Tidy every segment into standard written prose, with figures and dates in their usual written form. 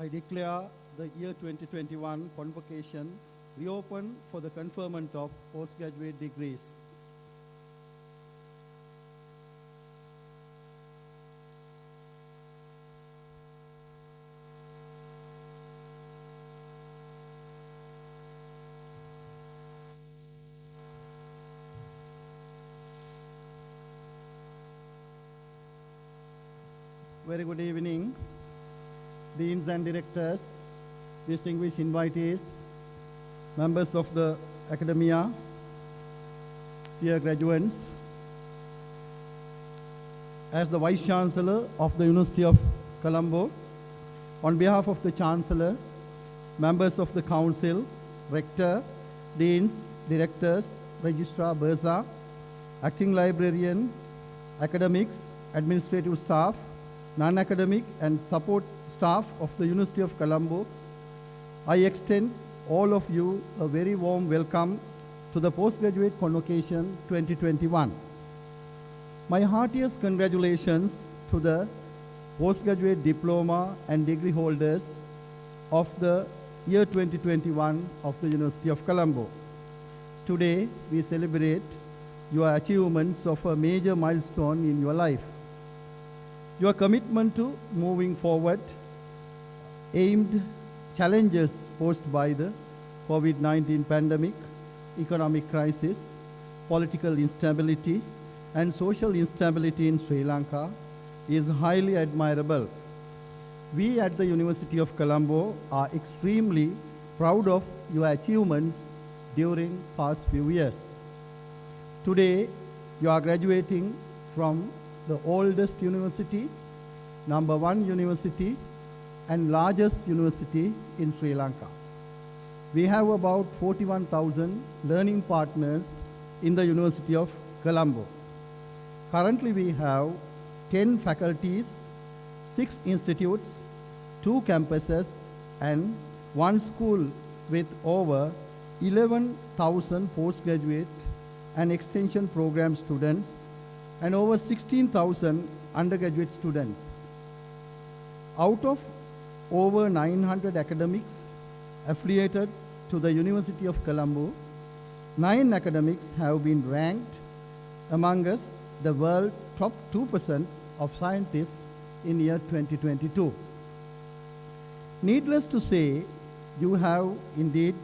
I declare the year 2021 convocation reopened for the conferment of postgraduate degrees. Very good evening, deans and directors, distinguished invitees, members of the academia, dear graduates. As the Vice Chancellor of the University of Colombo, on behalf of the Chancellor, members of the Council, Rector, Deans, Directors, Registrar, Bursa, Acting Librarian, Academics, Administrative Staff, non-academic and support staff of the University of Colombo, I extend all of you a very warm welcome to the Postgraduate Convocation 2021. My heartiest congratulations to the postgraduate diploma and degree holders of the year 2021 of the University of Colombo. Today, we celebrate your achievements of a major milestone in your life. Your commitment to moving forward, aimed challenges posed by the COVID-19 pandemic, economic crisis, political instability, and social instability in Sri Lanka is highly admirable. We at the University of Colombo are extremely proud of your achievements during past few years. Today, you are graduating from the oldest university, #1 university, and largest university in Sri Lanka. We have about 41,000 learning partners in the University of Colombo. Currently, we have 10 faculties, 6 institutes, 2 campuses, and 1 school with over 11,000 postgraduate and extension program students and over 16,000 undergraduate students. Out of over 900 academics affiliated to the University of Colombo, 9 academics have been ranked among us the world top 2% of scientists in year 2022. Needless to say, you have indeed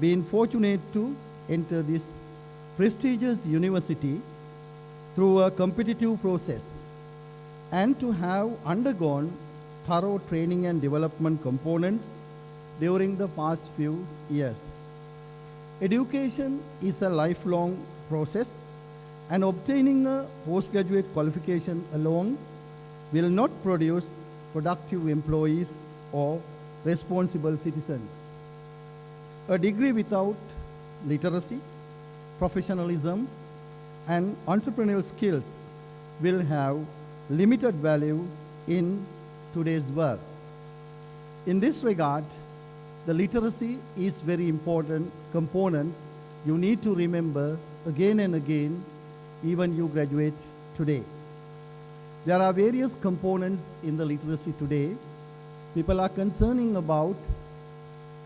been fortunate to enter this prestigious university through a competitive process and to have undergone thorough training and development components during the past few years. Education is a lifelong process, and obtaining a postgraduate qualification alone will not produce productive employees or responsible citizens. A degree without literacy, professionalism, and entrepreneurial skills will have limited value in today's world. In this regard, the literacy is very important component you need to remember again and again, even you graduate today. There are various components in the literacy today. People are concerning about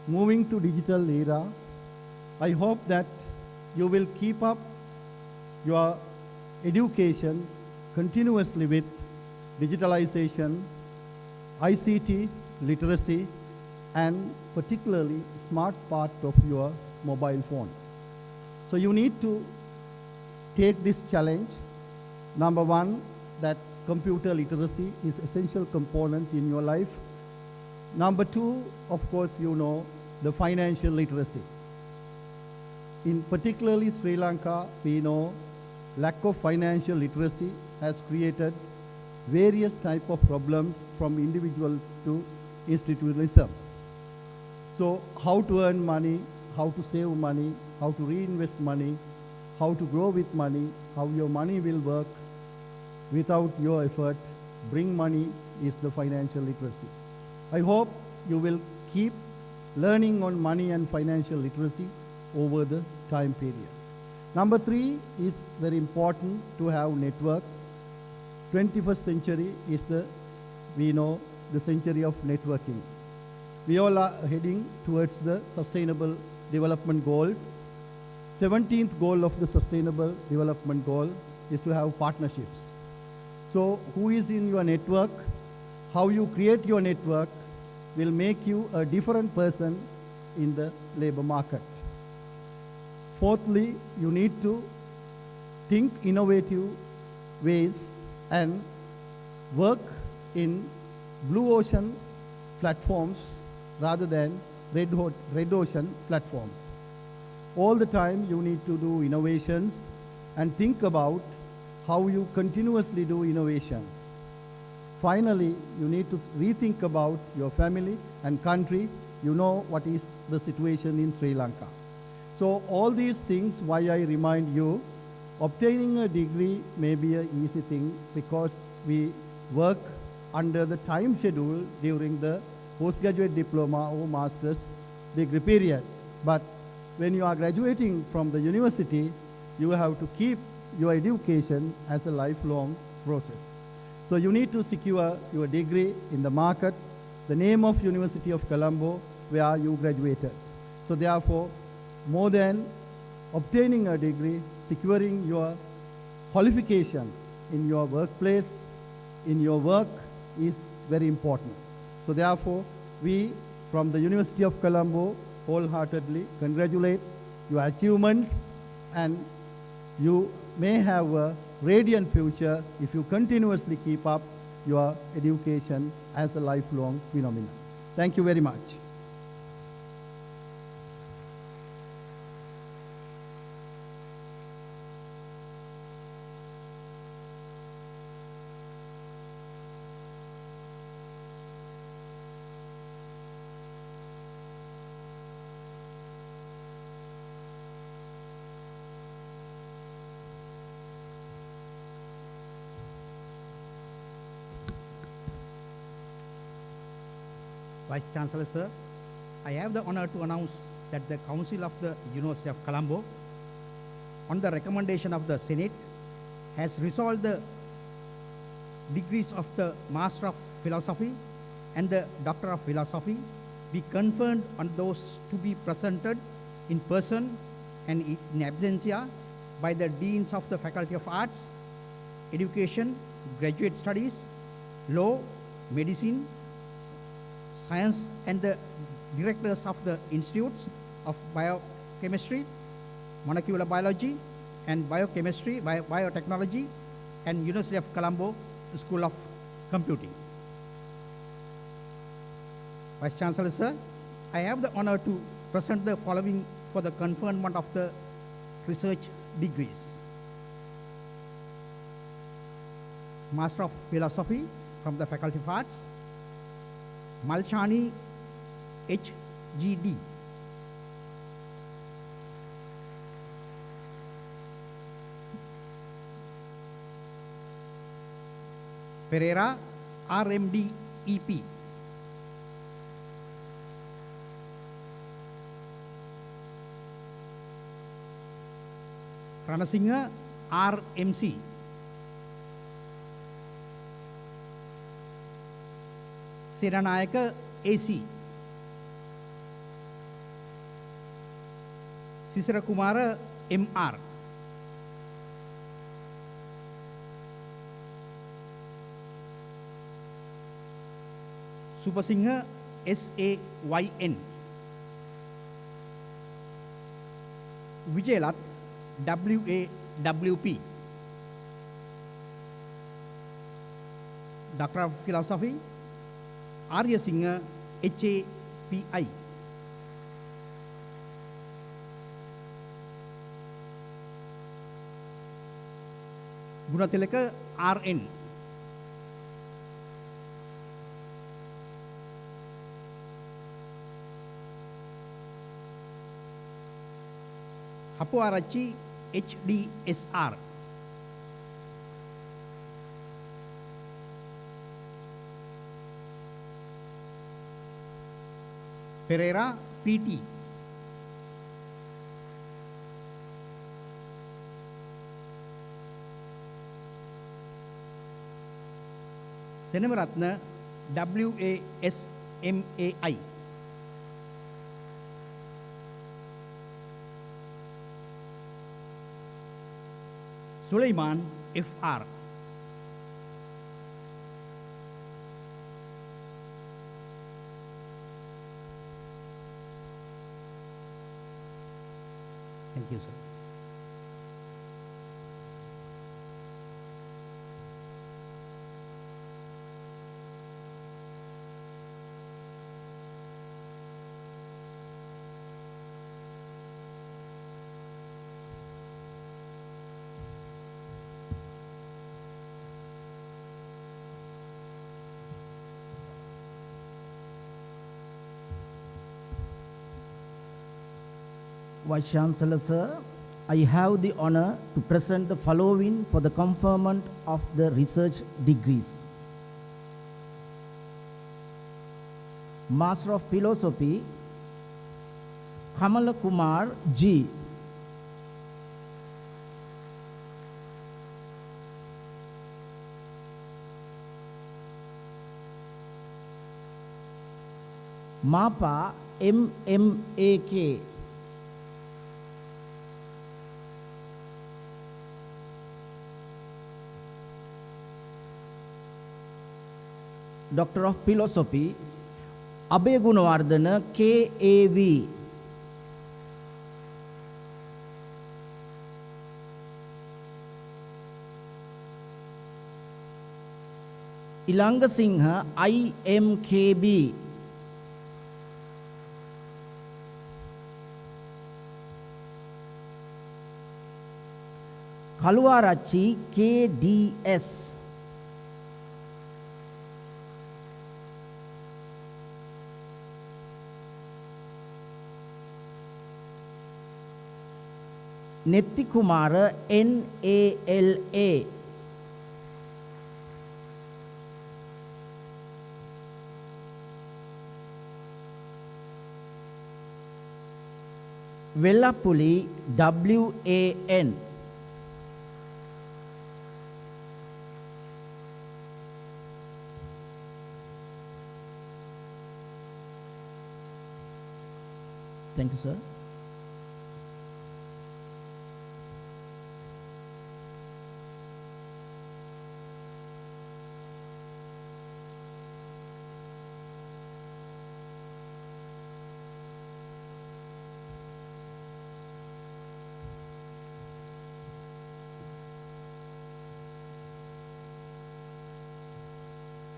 moving to digital era. I hope that you will keep up your education continuously with digitalization, ICT, literacy, and particularly smart part of your mobile phone. So you need to take this challenge. #1, that computer literacy is essential component in your life. #2, of course, you know, the financial literacy. In particularly Sri Lanka, we know lack of financial literacy has created various type of problems from individual to institutionalism. So how to earn money, how to save money, how to reinvest money, how to grow with money, how your money will work without your effort, bring money is the financial literacy. I hope you will keep learning on money and financial literacy over the time period. #3 is very important to have network. 21st century is the, we know, the century of networking. we all are heading towards the Sustainable Development Goals. 17th goal of the Sustainable Development Goal is to have partnerships. So who is in your network, how you create your network will make you a different person in the labor market. Fourthly, you need to think innovative ways and work in blue ocean platforms rather than red ocean platforms. All the time you need to do innovations and think about how you continuously do innovations. Finally, you need to rethink about your family and country. You know what is the situation in Sri Lanka. So all these things, why I remind you, obtaining a degree may be an easy thing because we work under the time schedule during the postgraduate diploma or master's degree period. But when you are graduating from the university, you have to keep your education as a lifelong process. So you need to secure your degree in the market, the name of University of Colombo, where you graduated. So therefore, more than obtaining a degree, securing your qualification in your workplace, in your work is very important. So therefore, we from the University of Colombo wholeheartedly congratulate your achievements, and you may have a radiant future if you continuously keep up your education as a lifelong phenomenon. Thank you very much. Vice Chancellor, sir, I have the honor to announce that the Council of the University of Colombo, on the recommendation of the Senate, has resolved the degrees of the Master of Philosophy and the Doctor of Philosophy be conferred on those to be presented in person and in absentia by the Deans of the Faculty of Arts, Education, Graduate Studies, Law, Medicine, Science, and the directors of the Institutes of Biochemistry, Molecular Biology, and Biochemistry, Biotechnology, and University of Colombo School of Computing. Vice Chancellor, sir, I have the honor to present the following for the conferment of the research degrees. Master of Philosophy from the Faculty of Arts, Malchani H.G.D. Pereira R.M.D. E.P. Ranasinghe R.M.C. Seranayaka AC. Sisira Kumara MR. Supasinghe SAYN. Vijayalat WAWP. Doctor of Philosophy Arya Singhe HAPI. Gunatilaka RN. Hapuarachi HDSR. Pereira PT. Senamaratna WASMAI. Sulaiman F.R. Thank you, sir. Vice Chancellor, sir, I have the honor to present the following for the conferment of the research degrees. Master of Philosophy, Kamala Kumar G. Mapa MMAK. Doctor of Philosophy, Abhay Gunawardena KAV. Ilanga Singha IMKB. Kaluarachi KDS. Netti Kumara NALA. Vellapuli WAN. Thank you, sir.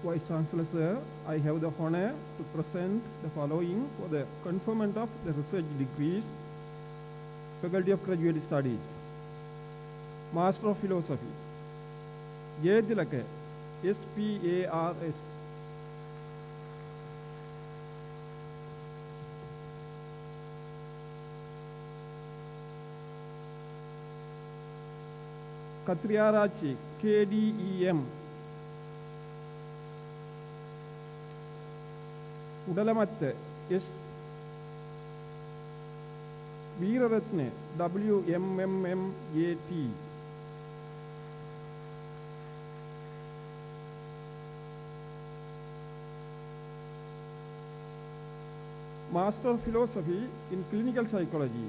Vice Chancellor, sir, I have the honor to present the following for the conferment of the research degrees, Faculty of Graduate Studies, Master of Philosophy, J. Tilake, SPARS, Katriarachi, KDEM, Udalamatte, S. Veeraratne, WMMMAT, Master of Philosophy in Clinical Psychology,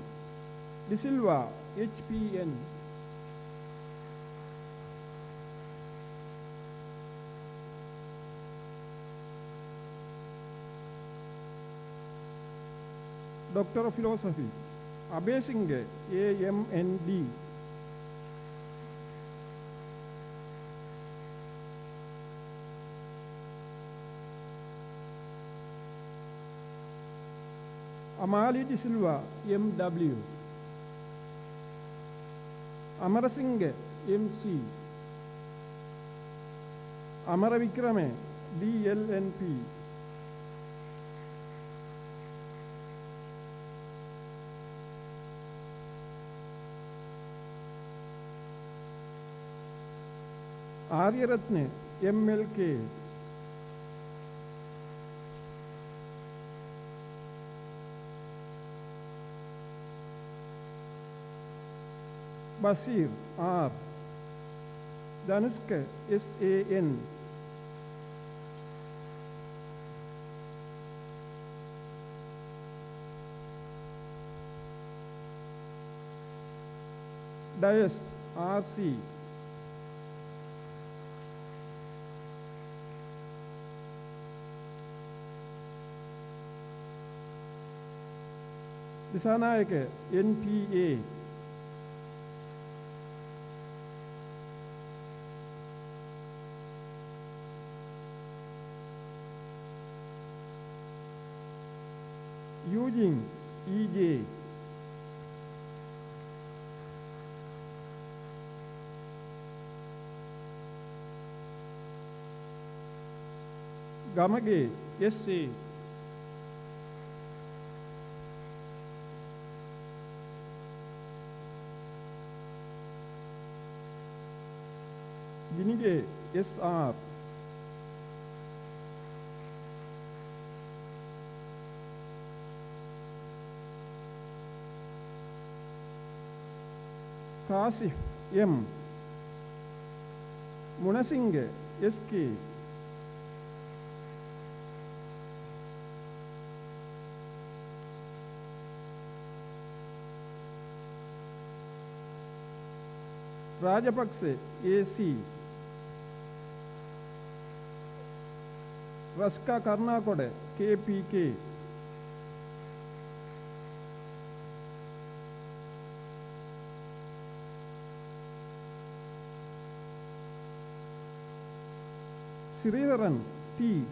De Silva, HPN, Doctor of Philosophy, Abhay Singh, AMND, Amali De Silva, MW, Amara Singh, MC, Amara Vikrame, DLNP, Aryaratne, MLK, Basir, R, Danuska, SAN, Dias, RC. Disanayake, NTA. Eugene, EJ. Gamage, SA. Ginige, SR. Kasif, M. Munasinge, SK. Rajapakse, AC. Raska Karnakode, KPK. Sridharan, T.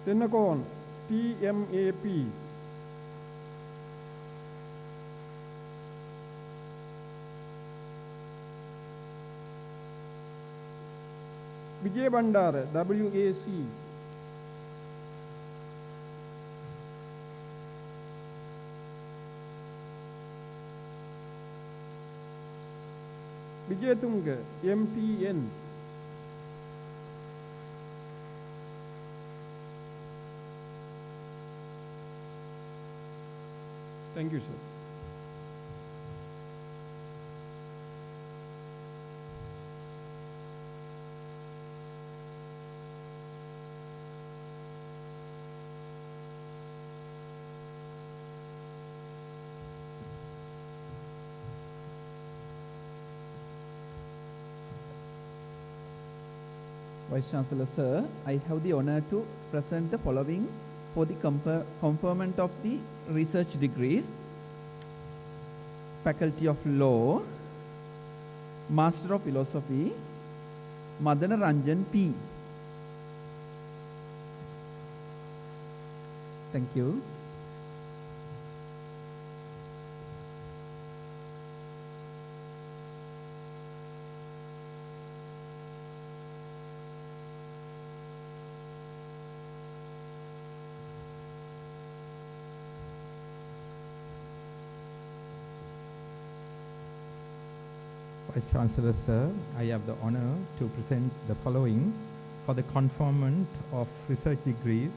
Tennakoon, TMAP. Vijay Bandara, WAC. Vijay Tunga, MTN. Thank you, sir. Vice Chancellor, sir, I have the honor to present the following for the conferment of the research degrees: Faculty of Law, Master of Philosophy, Madana Ranjan P. Thank you. Vice Chancellor, sir, I have the honor to present the following for the conferment of research degrees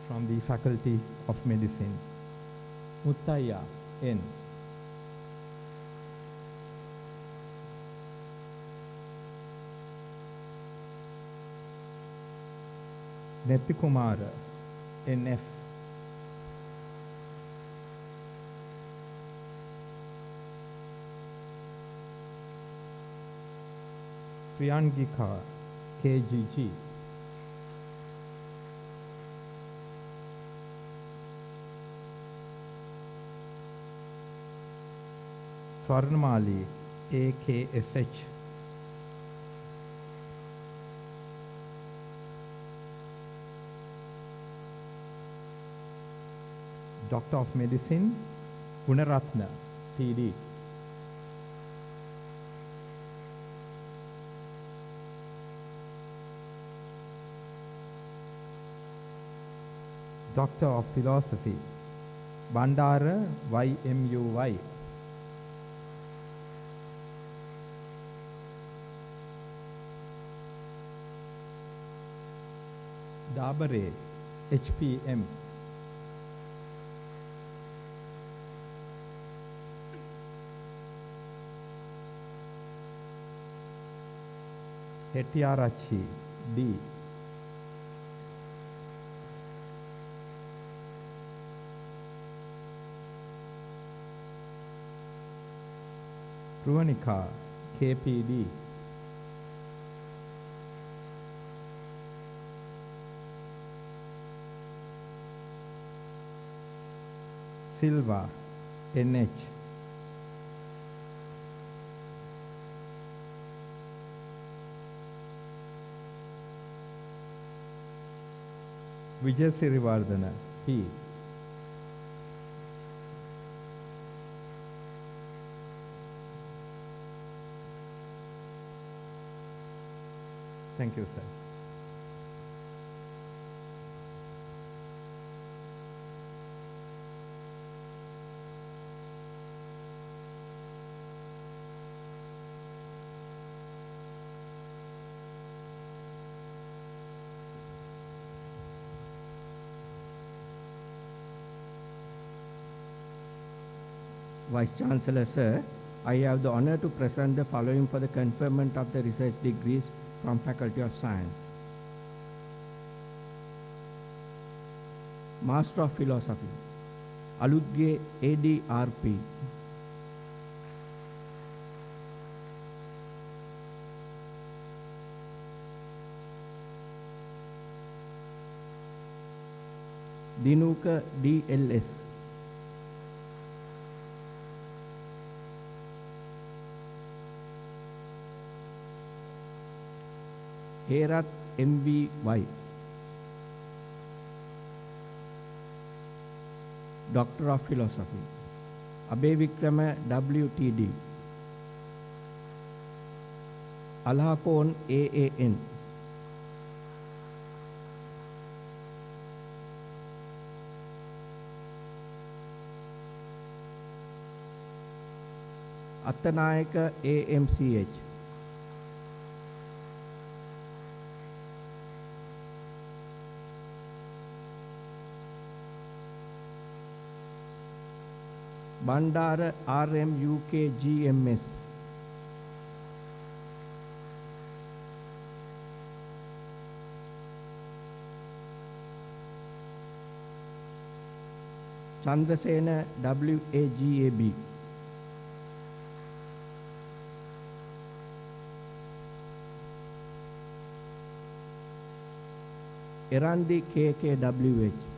from the Faculty of Medicine. Muttaya N. Nethikumara NF. Priyangika KGG. Swarnamali AKSH. Doctor of Medicine Gunaratna PD. Doctor of Philosophy Bandara YMUY. Dabare HPM. Hettiarachi D. Pruvanika, KPD. Silva, NH. Vijay Sirivardhana, P. Thank you, sir. Vice Chancellor, sir, I have the honor to present the following for the conferment of the research degrees from Faculty of Science. Master of Philosophy, Aludge ADRP. Dinuka DLS. Herath MVY. Doctor of Philosophy, Abhevikrama WTD. Alhakon AAN. Attanayaka AMCH. Bandara RMUK GMS. Chandrasena WAGAB. Erandi KKWH.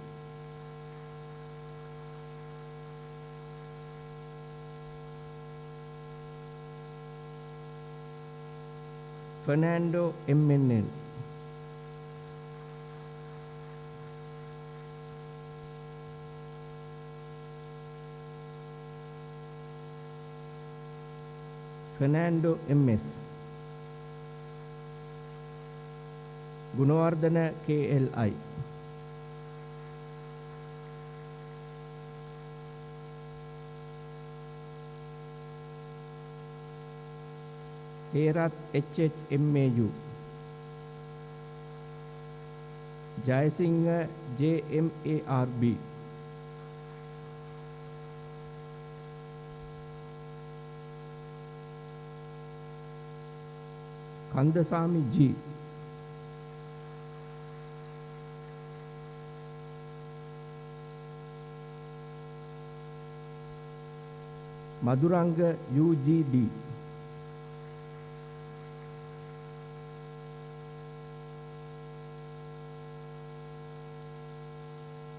Fernando MNN. Fernando MS. Gunawardana KLI. Herath HHMAU. Jayasinghe JMARB. Kandasamy G. Maduranga UGD.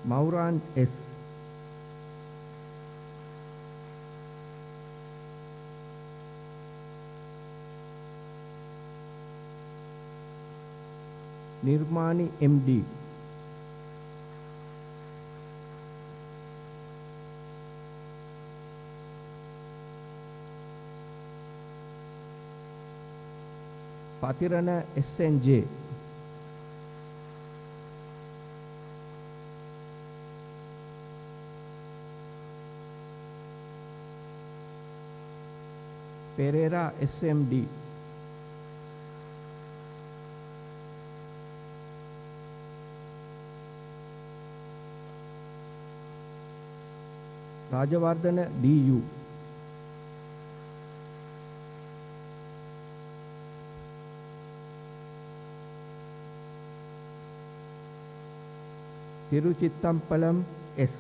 Mauran S. Nirmani MD. Patirana SNJ. Pereira SMD. Rajawardhana DU. Tiruchittambalam S.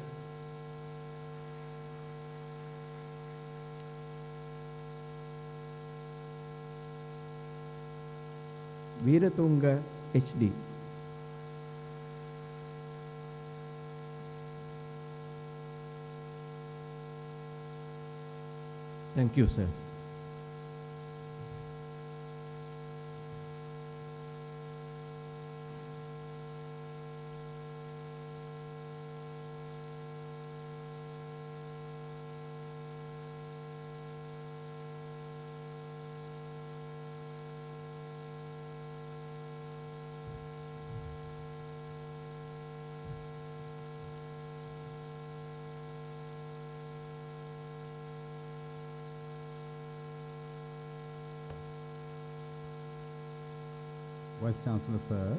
Veeratunga HD. Thank you, sir. Vice Chancellor, sir,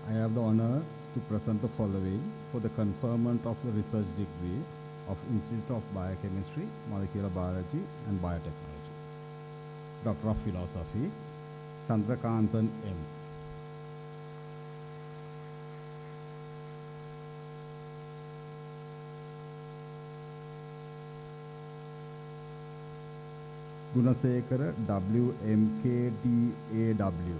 I have the honor to present the following for the conferment of the research degree of Institute of Biochemistry, Molecular Biology and Biotechnology. Doctor of Philosophy, Chandrakanthan M. Gunasekara W. MKDAW.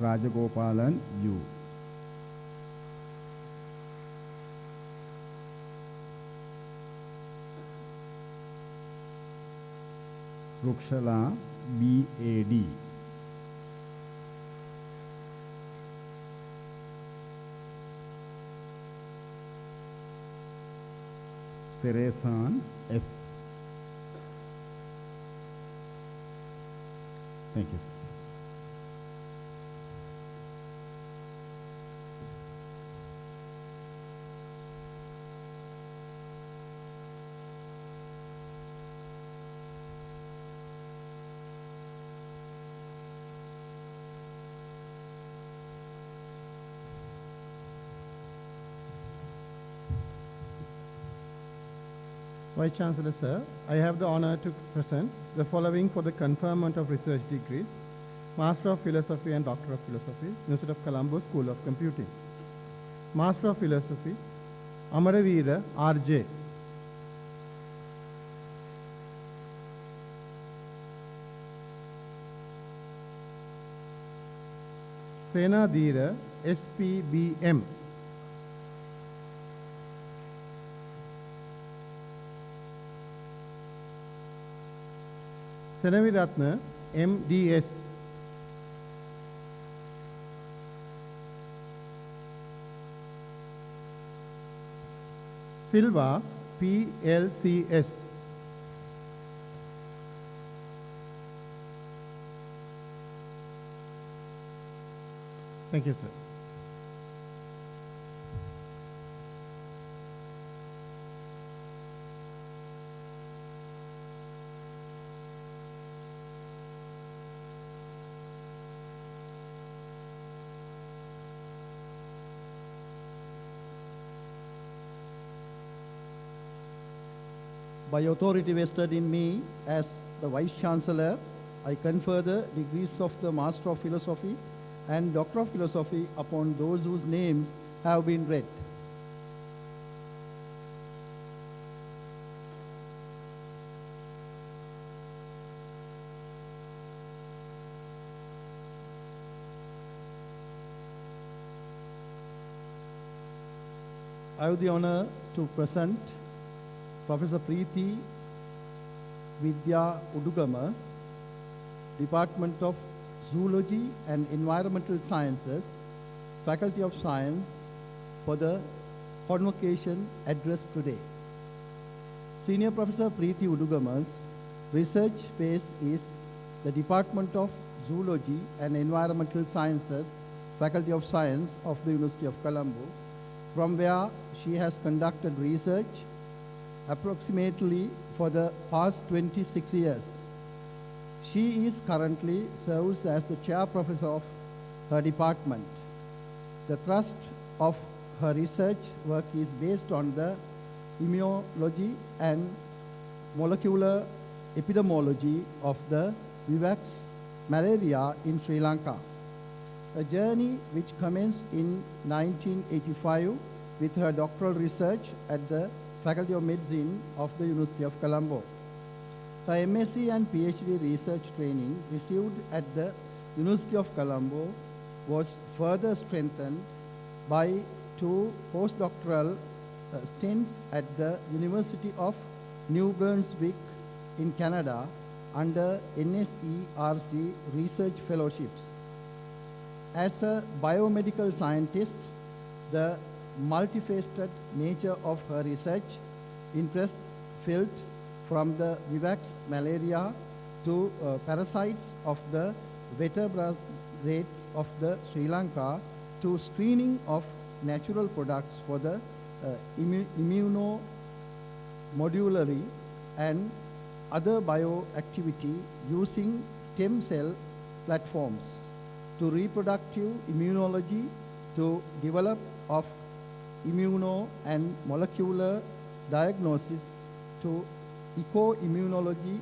Rajagopalan U. Rukshala BAD. Teresan S. Thank you, sir. Vice Chancellor, sir, I have the honor to present the following for the conferment of research degrees: Master of Philosophy and Doctor of Philosophy, University of Colombo School of Computing. Master of Philosophy, Amaraveera R.J. Senadira S.P.B.M. Senaviratna M.D.S. Silva P.L.C.S. Thank you, sir. By authority vested in me as the Vice Chancellor, I confer the degrees of the Master of Philosophy and Doctor of Philosophy upon those whose names have been read. I have the honor to present Professor Preeti Vidya Udugama, Department of Zoology and Environmental Sciences, Faculty of Science, for the convocation address today. Senior Professor Preeti Udugama's research base is the Department of Zoology and Environmental Sciences, Faculty of Science of the University of Colombo, from where she has conducted research approximately for the past 26 years. She is currently serves as the chair professor of her department. The thrust of her research work is based on the immunology and molecular epidemiology of the vivax malaria in Sri Lanka, a journey which commenced in 1985 with her doctoral research at the Faculty of Medicine of the University of Colombo. Her MSc and PhD research training received at the University of Colombo was further strengthened by 2 postdoctoral stints at the University of New Brunswick in Canada under NSERC research fellowships. As a biomedical scientist, the multifaceted nature of her research interests filled from the vivax malaria to parasites of the vertebrates of the Sri Lanka to screening of natural products for the immunomodulatory and other bioactivity using stem cell platforms to reproductive immunology to develop of immuno and molecular diagnosis to eco-immunology,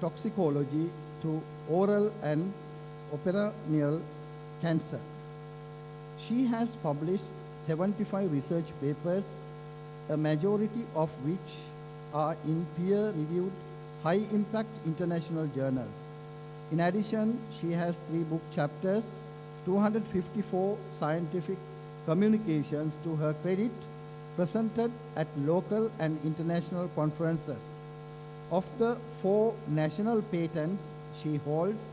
toxicology to oral and peritoneal cancer. She has published 75 research papers, a majority of which are in peer-reviewed, high-impact international journals. In addition, she has 3 book chapters, 254 scientific communications to her credit, presented at local and international conferences. Of the 4 national patents she holds,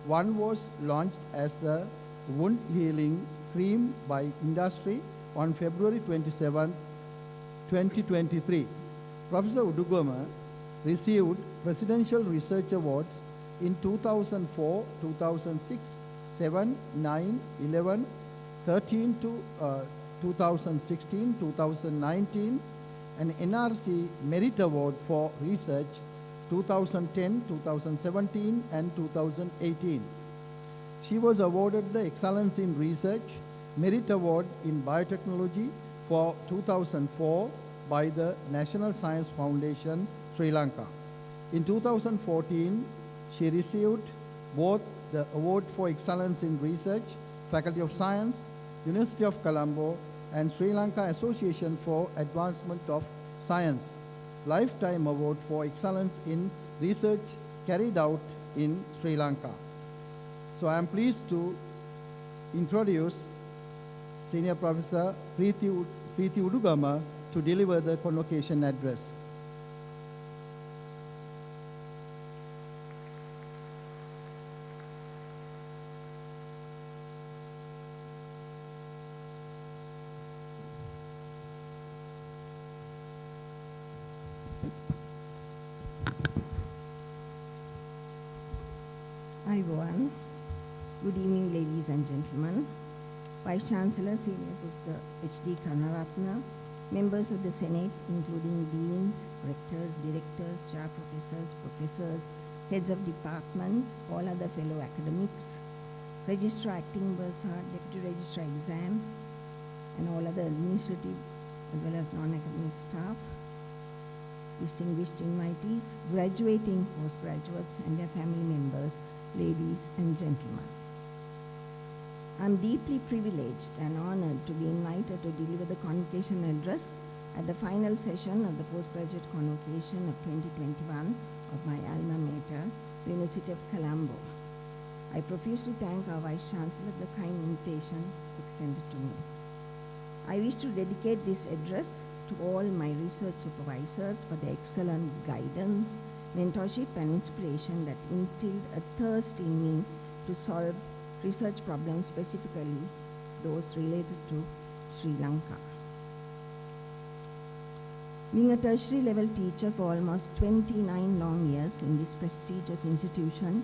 1 was launched as a wound healing cream by industry on February 27, 2023. Professor Udugama received Presidential Research Awards in 2004, 2006, 7, 9, 11, 13 to 2016, 2019, and NRC Merit Award for Research 2010, 2017, and 2018. She was awarded the Excellence in Research Merit Award in Biotechnology for 2004 by the National Science Foundation, Sri Lanka. In 2014, she received both the Award for Excellence in Research, Faculty of Science, University of Colombo, and Sri Lanka Association for Advancement of Science Lifetime Award for Excellence in Research carried out in Sri Lanka. So I am pleased to introduce Senior Professor Preeti Udugama to deliver the convocation address. Everyone. Good evening, ladies and gentlemen. Vice Chancellor, Senior Professor H.D. Karnaratna, members of the Senate, including deans, rectors, directors, chair professors, professors, heads of departments, all other fellow academics, Registrar Acting Bursar, Deputy Registrar Exam, and all other administrative as well as non-academic staff, distinguished invitees, graduating postgraduates and their family members, ladies and gentlemen. I'm deeply privileged and honored to be invited to deliver the convocation address at the final session of the Postgraduate Convocation of 2021 of my alma mater, the University of Colombo. I profusely thank our Vice Chancellor for the kind invitation extended to me. I wish to dedicate this address to all my research supervisors for their excellent guidance, mentorship and inspiration that instilled a thirst in me to solve research problems, specifically those related to Sri Lanka. Being a tertiary level teacher for almost 29 long years in this prestigious institution,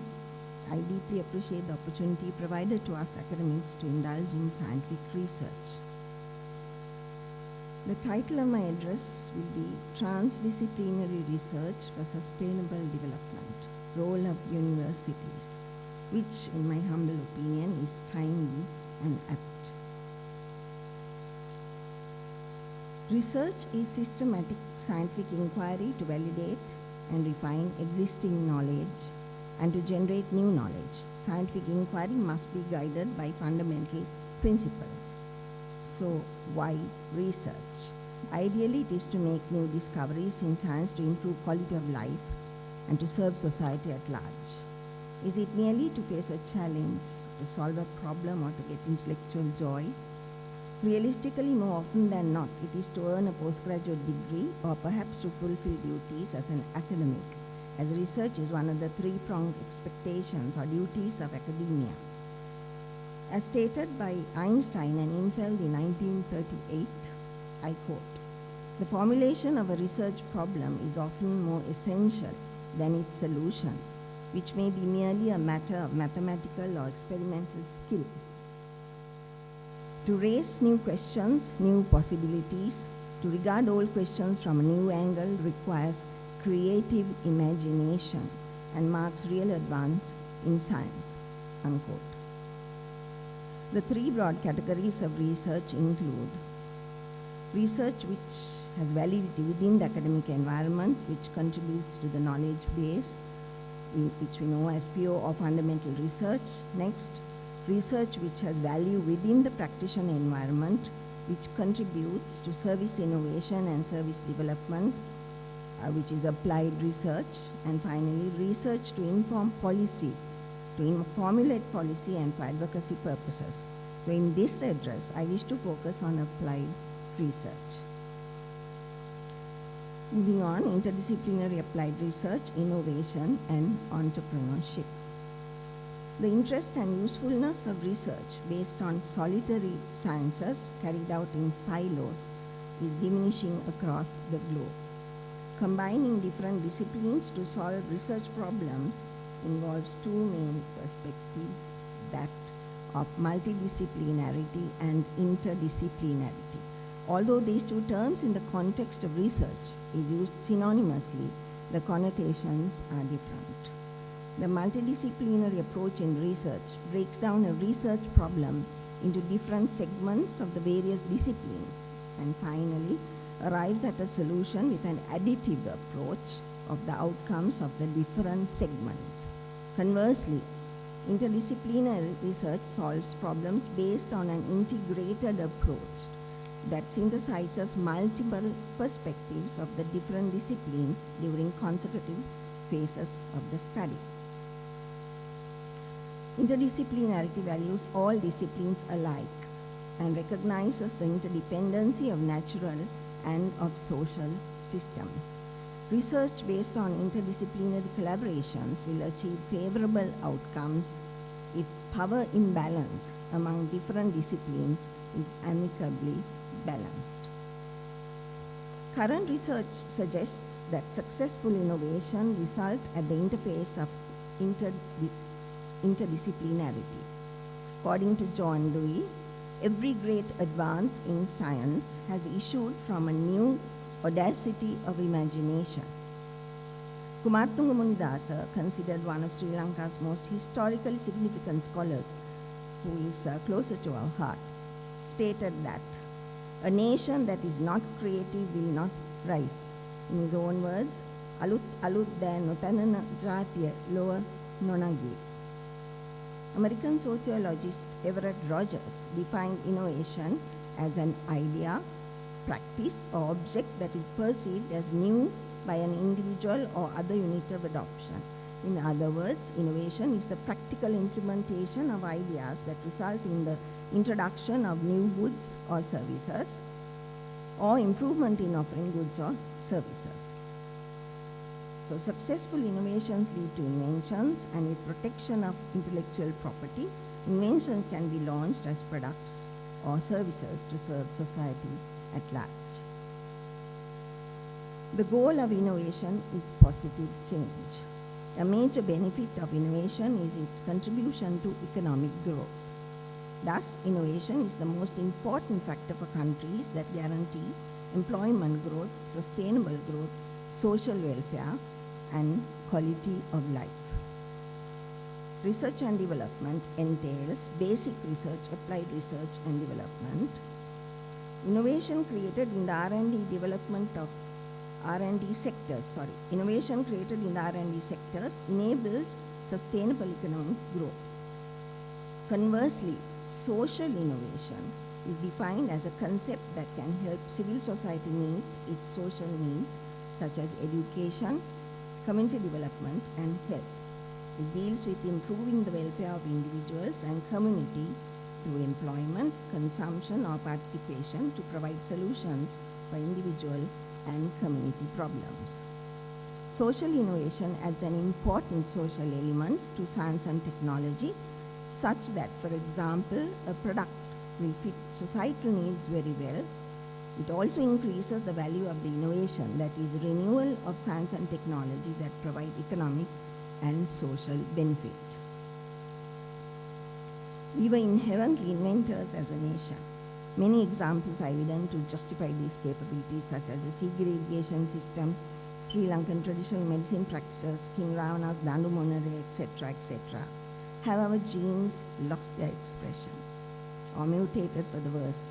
I deeply appreciate the opportunity provided to us academics to indulge in scientific research. The title of my address will be Transdisciplinary Research for Sustainable Development, Role of Universities, which in my humble opinion is timely and apt. Research is systematic scientific inquiry to validate and refine existing knowledge and to generate new knowledge. Scientific inquiry must be guided by fundamental principles. So why research? Ideally, it is to make new discoveries in science to improve quality of life and to serve society at large. Is it merely to face a challenge, to solve a problem, or to get intellectual joy? Realistically, more often than not, it is to earn a postgraduate degree or perhaps to fulfill duties as an academic, as research is one of the three-pronged expectations or duties of academia. As stated by Einstein and MPhil in 1938, I quote, "The formulation of a research problem is often more essential than its solution, which may be merely a matter of mathematical or experimental skill. To raise new questions, new possibilities, to regard old questions from a new angle requires creative imagination and marks real advance in science," unquote. The three broad categories of research include research which has validity within the academic environment, which contributes to the knowledge base, which we know as pure or fundamental research. Next, research which has value within the practitioner environment, which contributes to service innovation and service development, which is applied research. And finally, research to inform policy, to formulate policy and for advocacy purposes. So in this address, I wish to focus on applied research. Moving on, interdisciplinary applied research, innovation, and entrepreneurship. The interest and usefulness of research based on solitary sciences carried out in silos is diminishing across the globe. Combining different disciplines to solve research problems involves two main perspectives, that of multidisciplinarity and interdisciplinarity. Although these two terms in the context of research is used synonymously, the connotations are different. The multidisciplinary approach in research breaks down a research problem into different segments of the various disciplines and finally arrives at a solution with an additive approach of the outcomes of the different segments. Conversely, interdisciplinary research solves problems based on an integrated approach that synthesizes multiple perspectives of the different disciplines during consecutive phases of the study. Interdisciplinarity values all disciplines alike and recognizes the interdependency of natural and of social systems. Research based on interdisciplinary collaborations will achieve favorable outcomes if power imbalance among different disciplines is amicably balanced. Current research suggests that successful innovation results at the interface of interdisciplinarity. According to John Dewey, every great advance in science has issued from a new audacity of imagination. Kumartunga Munidasa, considered one of Sri Lanka's most historically significant scholars, who is closer to our heart, stated that a nation that is not creative will not rise. In his own words, alut dan notanana jatiya lower nonagi. American sociologist Everett Rogers defined innovation as an idea, practice, or object that is perceived as new by an individual or other unit of adoption. In other words, innovation is the practical implementation of ideas that result in the introduction of new goods or services, or improvement in offering goods or services. So successful innovations lead to inventions, and with protection of intellectual property, inventions can be launched as products or services to serve society at large. The goal of innovation is positive change. A major benefit of innovation is its contribution to economic growth. Thus, innovation is the most important factor for countries that guarantee employment growth, sustainable growth, social welfare, and quality of life. Research and development entails basic research, applied research and development. Innovation created in the R&D development of R&D sectors, innovation created in the R&D sectors enables sustainable economic growth. Conversely, social innovation is defined as a concept that can help civil society meet its social needs such as education, community development, and health. It deals with improving the welfare of individuals and community through employment, consumption, or participation to provide solutions for individual and community problems. Social innovation adds an important social element to science and technology, such that, for example, a product will fit societal needs very well. It also increases the value of the innovation, that is, renewal of science and technology that provide economic and social benefit. We were inherently inventors as a nation. Many examples are evident to justify these capabilities, such as the seed irrigation system, Sri Lankan traditional medicine practices, King Ravana's Dandu Monere, etc., Have our genes lost their expression or mutated for the worse?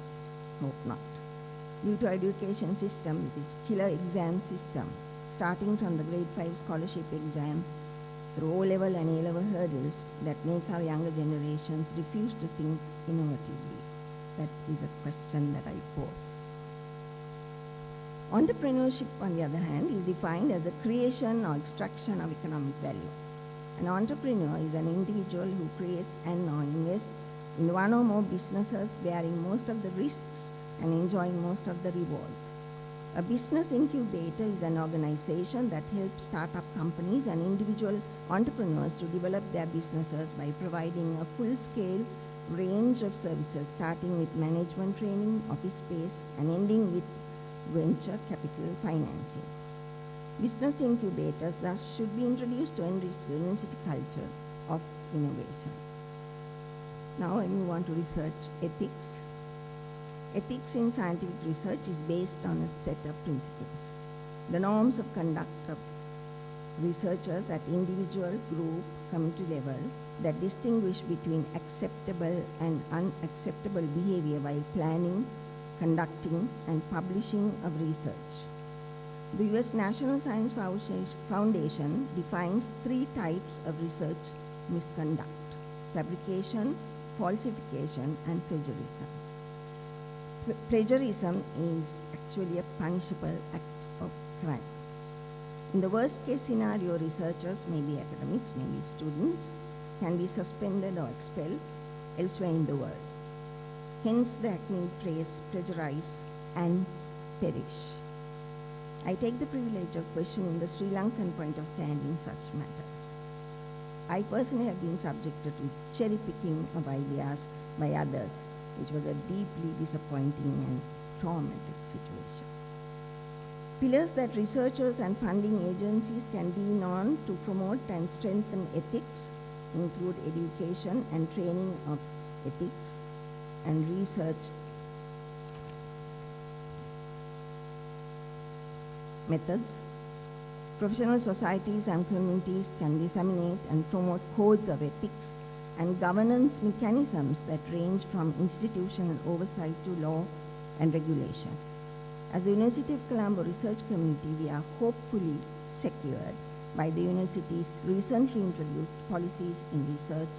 Hope not. Due to our education system with its killer exam system, starting from the grade 5 scholarship exam through O-level and A-level hurdles that make our younger generations refuse to think innovatively. That is a question that I pose. Entrepreneurship, on the other hand, is defined as the creation or extraction of economic value. An entrepreneur is an individual who creates and/or invests in one or more businesses, bearing most of the risks and enjoying most of the rewards. A business incubator is an organization that helps startup companies and individual entrepreneurs to develop their businesses by providing a full-scale range of services, starting with management training, office space, and ending with venture capital financing. Business incubators thus should be introduced to enrich the university culture of innovation. Now I move on to research ethics. Ethics in scientific research is based on a set of principles. The norms of conduct of researchers at individual, group, community level that distinguish between acceptable and unacceptable behavior while planning, conducting, and publishing of research. The U.S. National Science Foundation defines 3 types of research misconduct: fabrication, falsification, and plagiarism. Plagiarism is actually a punishable act of crime. In the worst case scenario, researchers, maybe academics, maybe students, can be suspended or expelled elsewhere in the world. Hence the hackneyed phrase, plagiarize and perish. I take the privilege of questioning the Sri Lankan point of stand in such matters. I personally have been subjected to cherry picking of ideas by others, which was a deeply disappointing and traumatic situation. Pillars that researchers and funding agencies can lean on to promote and strengthen ethics include education and training of ethics and research methods. Professional societies and communities can disseminate and promote codes of ethics and governance mechanisms that range from institutional oversight to law and regulation. As the University of Colombo research community, we are hopefully secured by the university's recently introduced policies in research,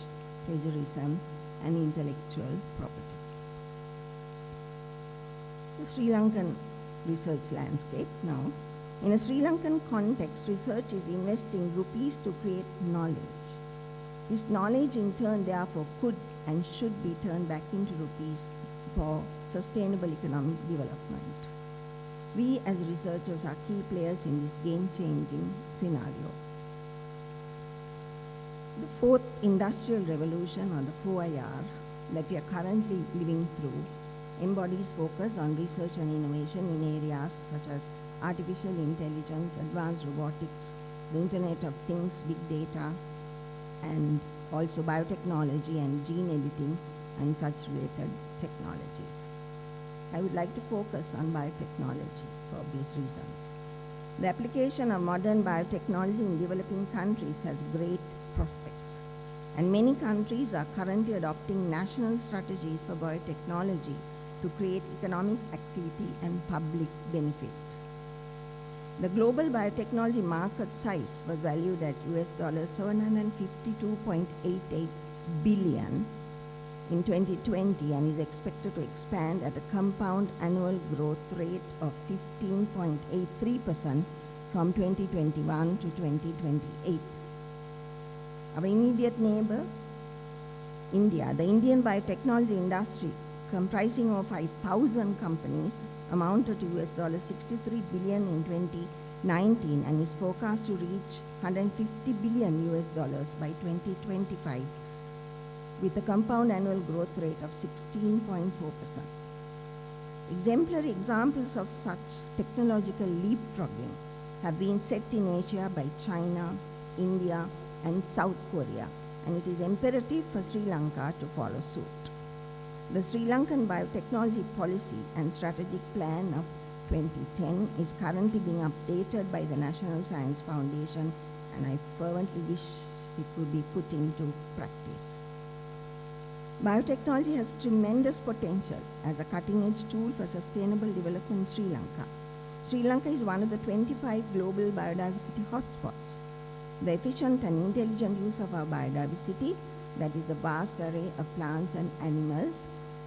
plagiarism, and intellectual property. The Sri Lankan research landscape now. In a Sri Lankan context, research is investing rupees to create knowledge. This knowledge in turn therefore could and should be turned back into rupees for sustainable economic development. We as researchers are key players in this game-changing scenario. The 4th industrial revolution, or the 4IR, that we are currently living through embodies focus on research and innovation in areas such as artificial intelligence, advanced robotics, the Internet of Things, big data, and also biotechnology and gene editing and such related technologies. I would like to focus on biotechnology for obvious reasons. The application of modern biotechnology in developing countries has great prospects, and many countries are currently adopting national strategies for biotechnology to create economic activity and public benefit. The global biotechnology market size was valued at US $752.88 billion in 2020 and is expected to expand at a compound annual growth rate of 15.83% from 2021 to 2028. Our immediate neighbor, India, the Indian biotechnology industry, comprising of 5,000 companies, amounted to US $63 billion in 2019 and is forecast to reach $150 billion by 2025, with a compound annual growth rate of 16.4%. Exemplary examples of such technological leapfrogging have been set in Asia by China, India, and South Korea, and it is imperative for Sri Lanka to follow suit. The Sri Lankan biotechnology policy and strategic plan of 2010 is currently being updated by the National Science Foundation, and I fervently wish it would be put into practice. Biotechnology has tremendous potential as a cutting-edge tool for sustainable development in Sri Lanka. Sri Lanka is one of the 25 global biodiversity hotspots. The efficient and intelligent use of our biodiversity, that is the vast array of plants and animals,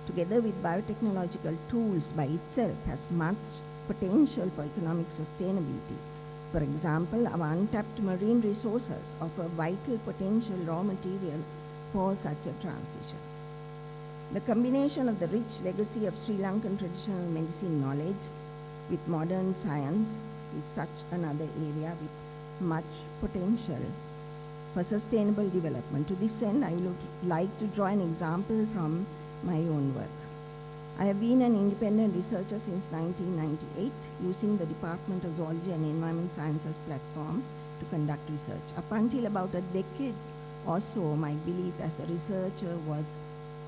together with biotechnological tools by itself, has much potential for economic sustainability. For example, our untapped marine resources offer vital potential raw material for such a transition. The combination of the rich legacy of Sri Lankan traditional medicine knowledge with modern science is such another area with much potential for sustainable development. To this end, I would like to draw an example from my own work. I have been an independent researcher since 1998, using the Department of Zoology and Environment Sciences platform to conduct research. Up until about a decade or so, my belief as a researcher was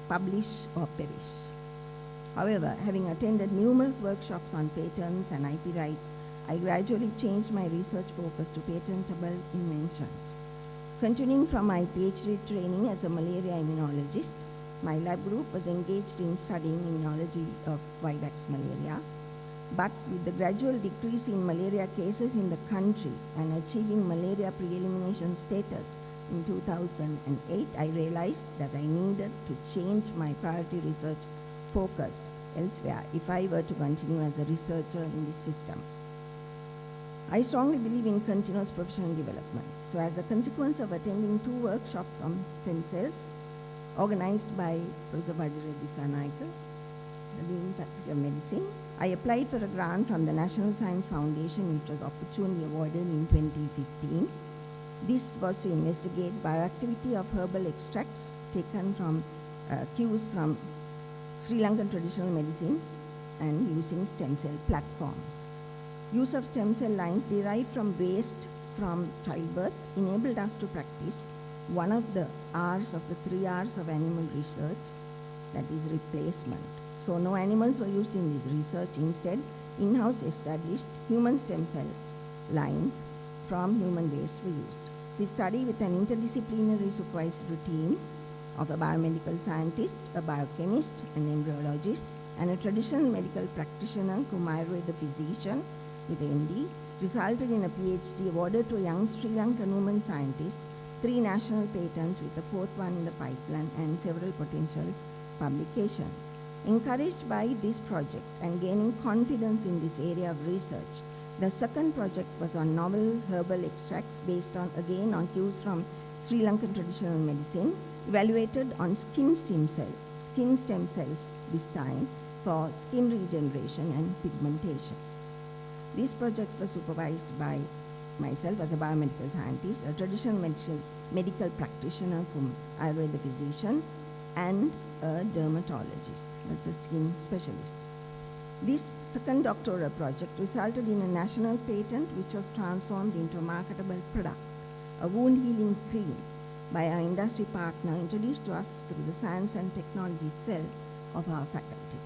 publish or perish. However, having attended numerous workshops on patents and IP rights, I gradually changed my research focus to patentable inventions. Continuing from my PhD training as a malaria immunologist, my lab group was engaged in studying immunology of Vivax malaria. But with the gradual decrease in malaria cases in the country and achieving malaria pre-elimination status in 2008, I realized that I needed to change my priority research focus elsewhere if I were to continue as a researcher in this system. I strongly believe in continuous professional development. So as a consequence of attending 2 workshops on stem cells organized by Professor Vajradhi Sanayakar, the Dean Faculty of Medicine, I applied for a grant from the National Science Foundation, which was opportunely awarded in 2015. This was to investigate bioactivity of herbal extracts taken from cues from Sri Lankan traditional medicine and using stem cell platforms. Use of stem cell lines derived from waste from childbirth enabled us to practice one of the R's of the 3 R's of animal research, that is replacement. So no animals were used in this research. Instead, in-house established human stem cell lines from human waste were used. We study with an interdisciplinary supervisory team of a biomedical scientist, a biochemist, an embryologist, and a traditional medical practitioner, Ayurveda physician with MD, resulted in a PhD awarded to a young Sri Lankan woman scientist, 3 national patents with a 4th one in the pipeline, and several potential publications. Encouraged by this project and gaining confidence in this area of research, the second project was on novel herbal extracts based on cues from Sri Lankan traditional medicine, evaluated on skin stem cells this time for skin regeneration and pigmentation. This project was supervised by myself as a biomedical scientist, a traditional medical practitioner from Ayurveda physician, and a dermatologist, that's a skin specialist. This second doctoral project resulted in a national patent which was transformed into a marketable product, a wound healing cream, by our industry partner introduced to us through the Science and Technology cell of our faculty.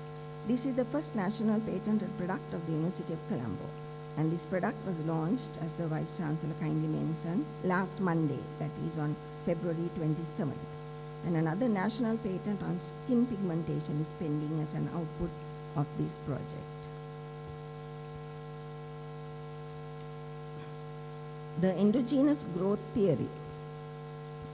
This is the first national patented product of the University of Colombo, and this product was launched, as the Vice Chancellor kindly mentioned, last Monday, that is on February 27th. And another national patent on skin pigmentation is pending as an output of this project. The endogenous growth theory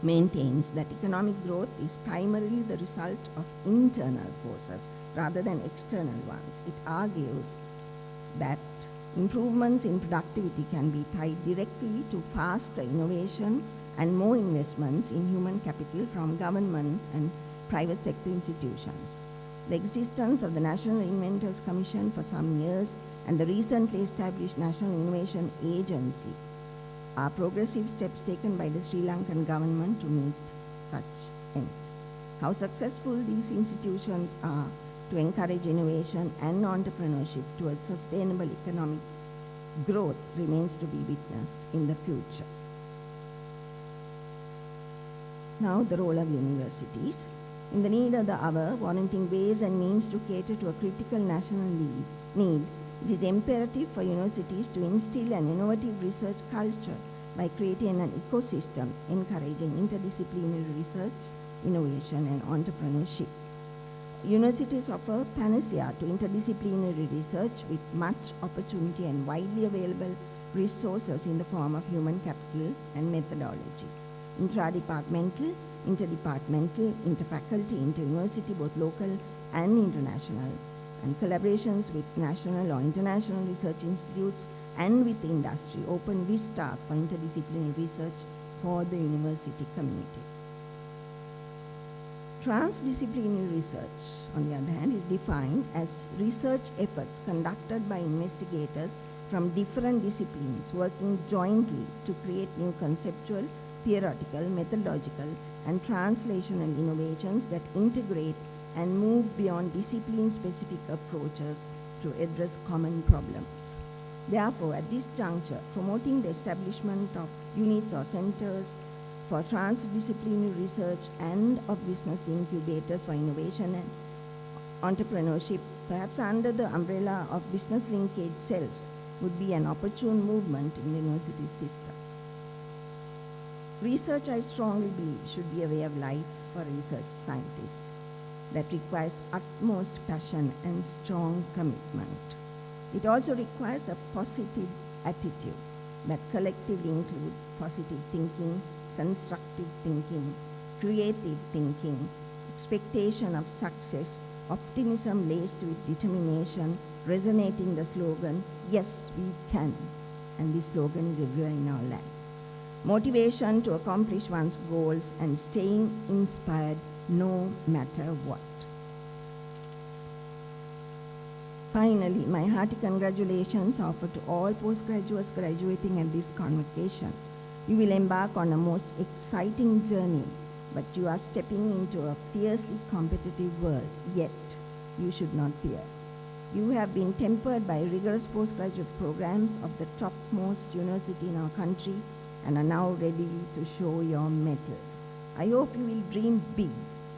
maintains that economic growth is primarily the result of internal forces rather than external ones. It argues that improvements in productivity can be tied directly to faster innovation and more investments in human capital from governments and private sector institutions. The existence of the National Inventors Commission for some years and the recently established National Innovation Agency are progressive steps taken by the Sri Lankan government to meet such ends. How successful these institutions are to encourage innovation and entrepreneurship towards sustainable economic growth remains to be witnessed in the future. Now, the role of universities. In the need of the hour, warranting ways and means to cater to a critical national need, it is imperative for universities to instill an innovative research culture by creating an ecosystem encouraging interdisciplinary research, innovation, and entrepreneurship. Universities offer panacea to interdisciplinary research with much opportunity and widely available resources in the form of human capital and methodology. Intradepartmental, interdepartmental, interfaculty, interuniversity, both local and international, and collaborations with national or international research institutes and with the industry open vistas for interdisciplinary research for the university community. Transdisciplinary research, on the other hand, is defined as research efforts conducted by investigators from different disciplines working jointly to create new conceptual, theoretical, methodological, and translational innovations that integrate and move beyond discipline-specific approaches to address common problems. Therefore, at this juncture, promoting the establishment of units or centers for transdisciplinary research and of business incubators for innovation and entrepreneurship, perhaps under the umbrella of business linkage cells, would be an opportune movement in the university system. Research, I strongly believe, should be a way of life for a research scientist that requires utmost passion and strong commitment. It also requires a positive attitude that collectively includes positive thinking, constructive thinking, creative thinking, expectation of success, optimism laced with determination, resonating the slogan, "Yes, we can." And this slogan is everywhere in our land. Motivation to accomplish one's goals and staying inspired no matter what. Finally, my hearty congratulations are offered to all postgraduates graduating at this convocation. You will embark on a most exciting journey, but you are stepping into a fiercely competitive world, yet you should not fear. You have been tempered by rigorous postgraduate programs of the topmost university in our country and are now ready to show your mettle. I hope you will dream big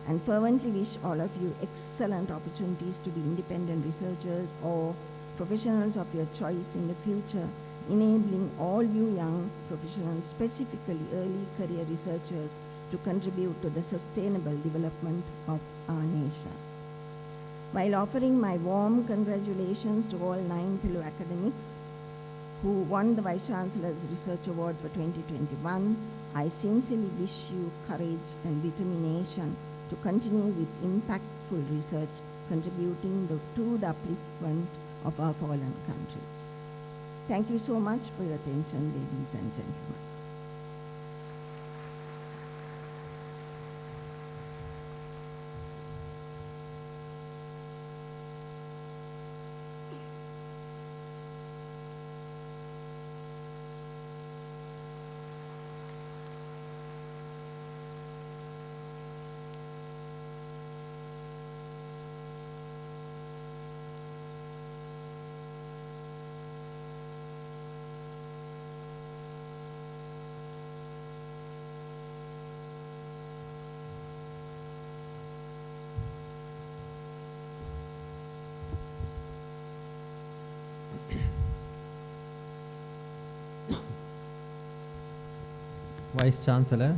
and fervently wish all of you excellent opportunities to be independent researchers or professionals of your choice in the future, enabling all you young professionals, specifically early career researchers, to contribute to the sustainable development of our nation. While offering my warm congratulations to all 9 fellow academics who won the Vice Chancellor's Research Award for 2021, I sincerely wish you courage and determination to continue with impactful research, contributing to the upliftment of our fallen country. Thank you so much for your attention, ladies and gentlemen. Vice Chancellor,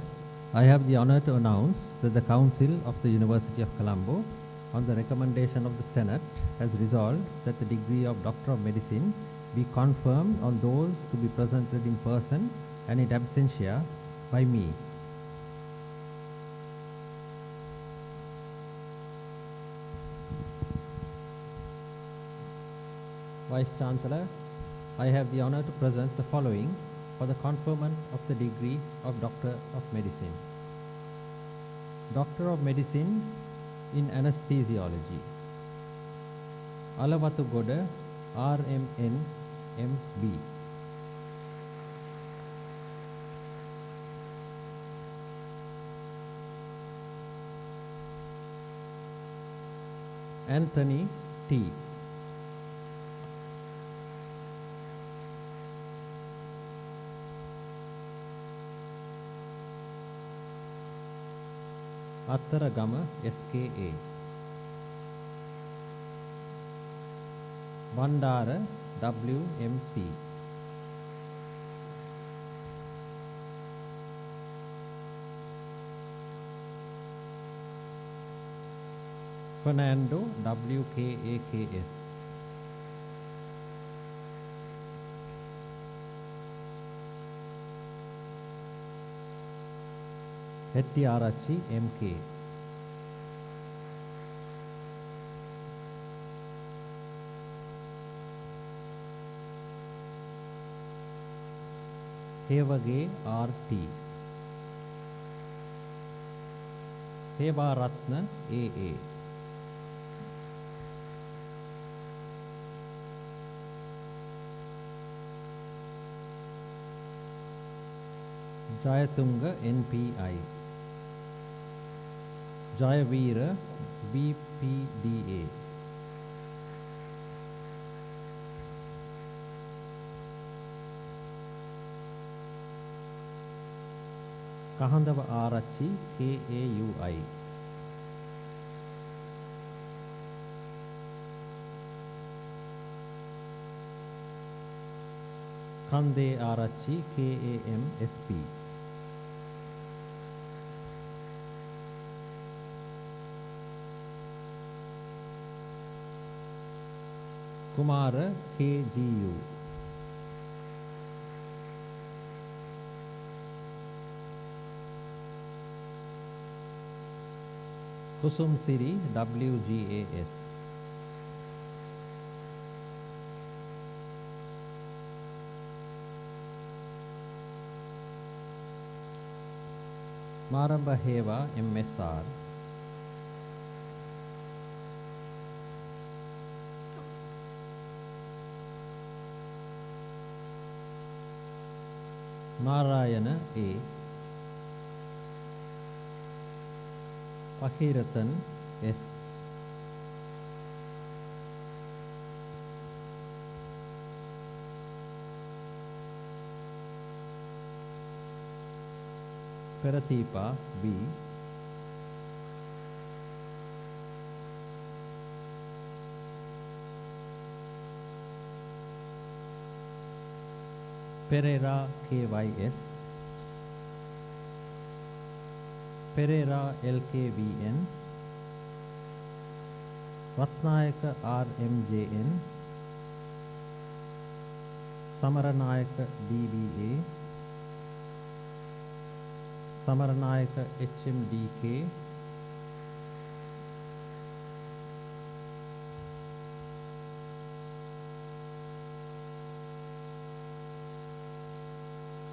I have the honor to announce that the Council of the University of Colombo, on the recommendation of the Senate, has resolved that the degree of Doctor of Medicine be confirmed on those to be presented in person and in absentia by me. Vice Chancellor, I have the honor to present the following for the conferment of the degree of Doctor of Medicine. Doctor of Medicine in Anesthesiology. Alavatugoda RMN MB. Anthony T. Attaragama SKA. Bandara WMC. Fernando WKAKS. Hettiarachi MK. Hevage RT. Hevaratna AA. Jayatunga NPI. Jayavira BPDA. Kahandava Arachi KAUI. Kande Arachi KAMSP. Kumara KGU. Kusum Siri WGAS. Maramba Heva MSR. Narayana A. Pakiratan S. Paratipa B. Pereira KYS. Pereira LKVN. Ratnayaka RMJN. Samaranayaka DBA. Samaranayaka HMDK.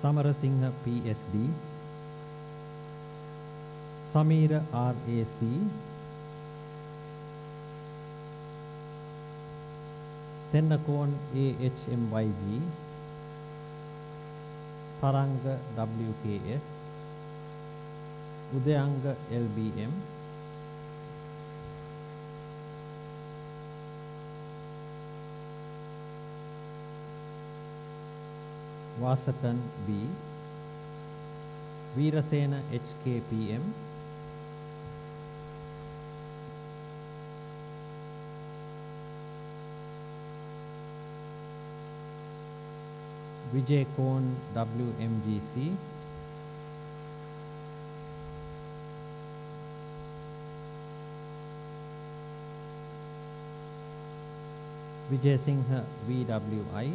Samarasingha PSD. Samira RAC. Tennakon AHMYG. Taranga WKS. Udayanga LBM. Vasakan B. Veerasena HKPM. Vijay Kon WMGC. Vijay Singha VWI.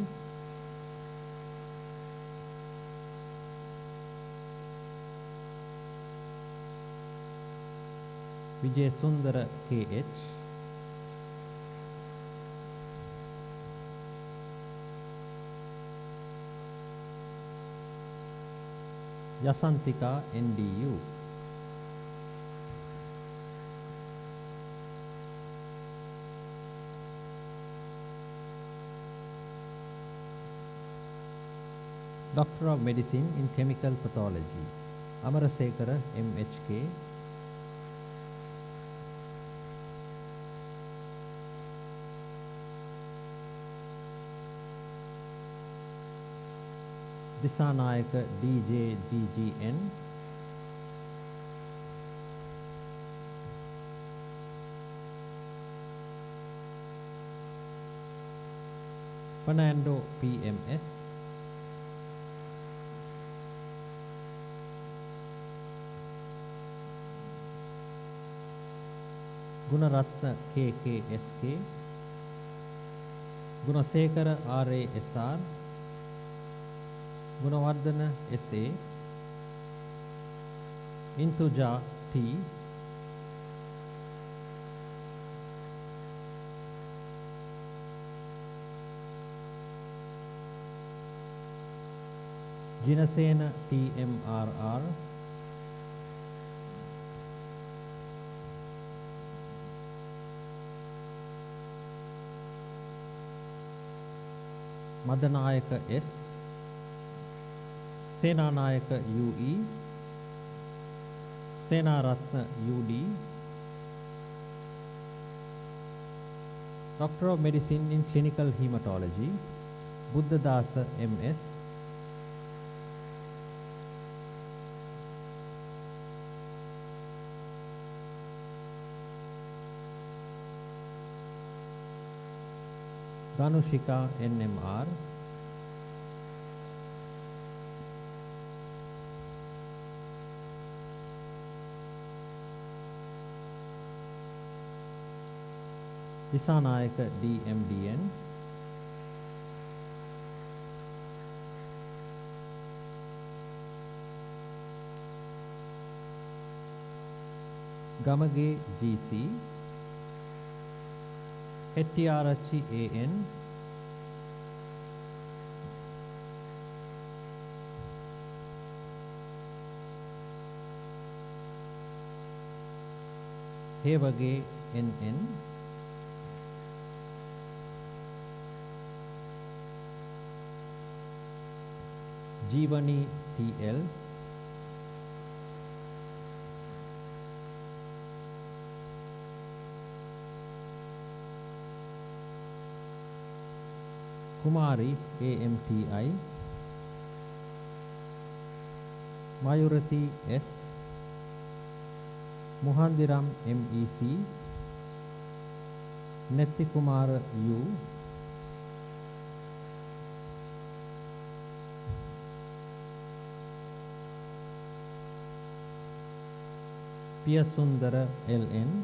Vijayasundara KH, Yasantika NDU, Doctor of Medicine in Chemical Pathology, Amarasekara MHK, Disanayaka DJ GGN, Fernando PMS, Gunaratna KKSK, Gunasekara RASR, Gunawardana SA, Intuja T, Jinasena TMRR, Madanayaka S, Senanayaka UE, Senaratna UD, Doctor of Medicine in Clinical Hematology, Buddhadasa MS, Danushika NMR, Disanayaka DMDN, Gamage GC, Hettiarachi AN, Hevage NN, Jeevani TL, Kumari AMTI, Mayurati S, Muhandiram MEC, Nettikumara U, Piyasundara LN,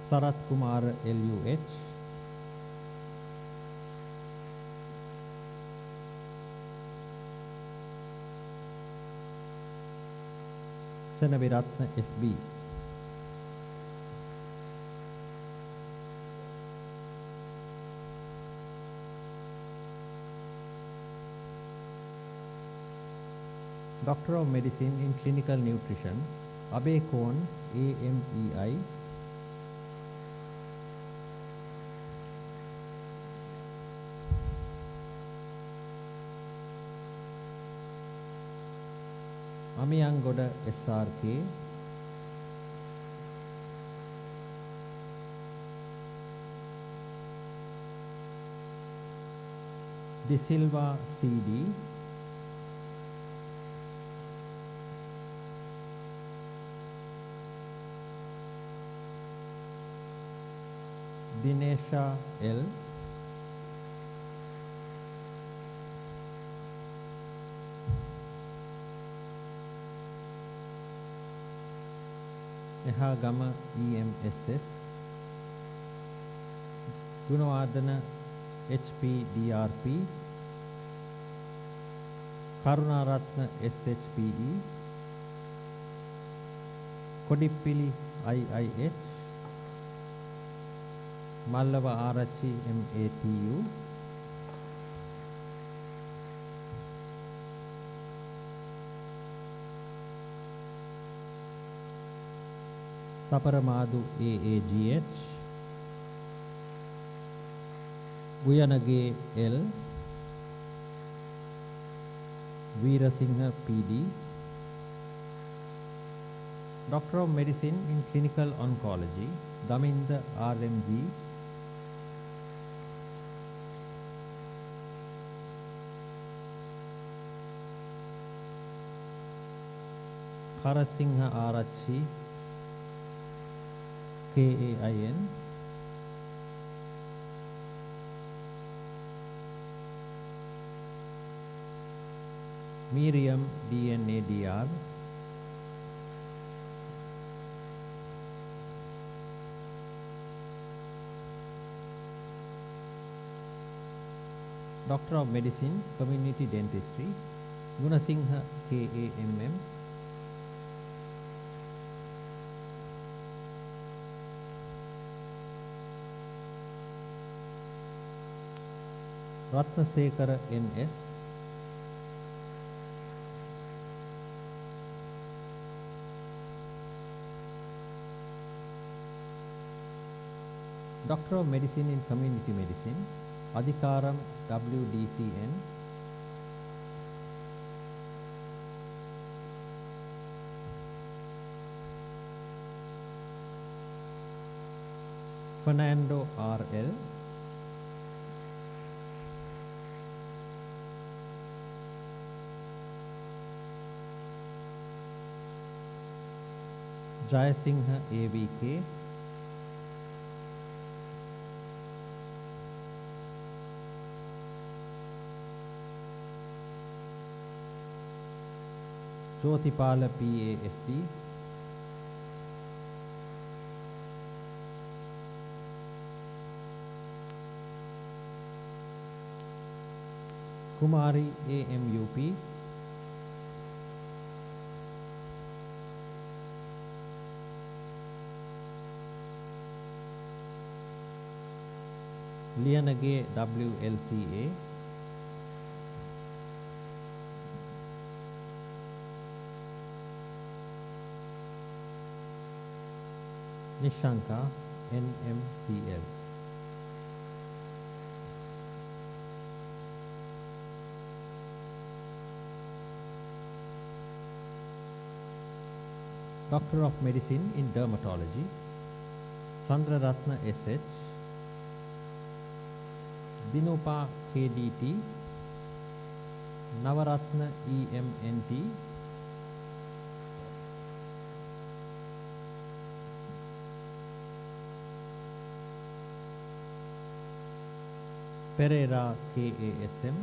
Sarat Kumar LUH, Senaviratna SB, Doctor of Medicine in Clinical Nutrition, Abe Kon AMEI, Amiyangoda SRK, De Silva CD, Dinesha L, Ehagama EMSS, Gunawardana HPDRP, Karunaratna SHPE, Kodipili IIH, Mallava Arachi MATU, Saparamadu AAGH, Guyanage L, Veerasinghe PD, Doctor of Medicine in Clinical Oncology, Daminda RMG, Karasinghe Arachi, KAIN, Miriam DNADR, Doctor of Medicine, Community Dentistry, Gunasinghe KAMM, Ratnasekara NS, Doctor of Medicine in Community Medicine, Adhikaram WDCN, Fernando RL, Jayasinghe AVK, Jyotipala PASD, Kumari AMUP, Lianage WLCA, Nishanka NMCL. Doctor of Medicine in Dermatology, Chandraratna SH, Dinupa KDT, Navaratna EMNT, Pereira KASM,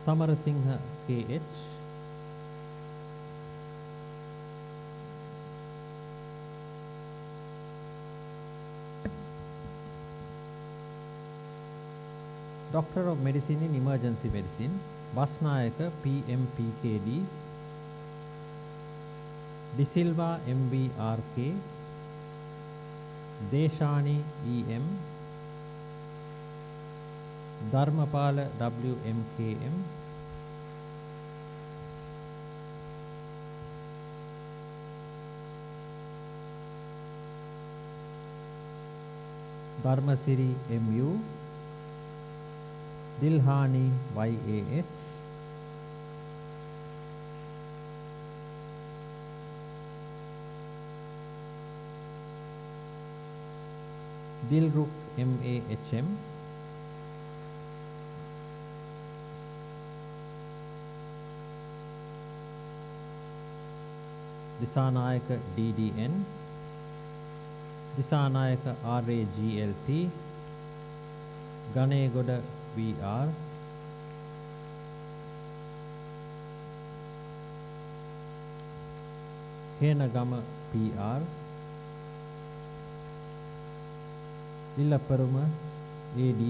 Samarasinghe KH, Doctor of Medicine in Emergency Medicine, Basnayaka PMPKD, Disilva MBRK, Deshani EM, Dharmapala WMKM, Dharmasiri MU, Dilhani YAH, Dilruk MAHM, Disanayaka DDN, Disanayaka RAGLT, Ganegoda VR, Henagama PR, Illaparuma AD,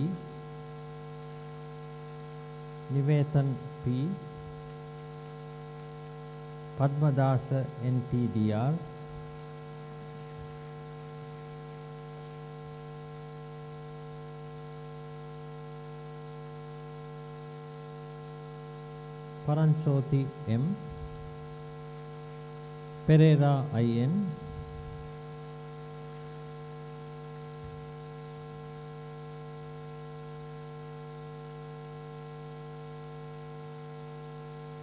Nivetan P, Padmadasa NTDR, Paranchoti M, Pereira IN,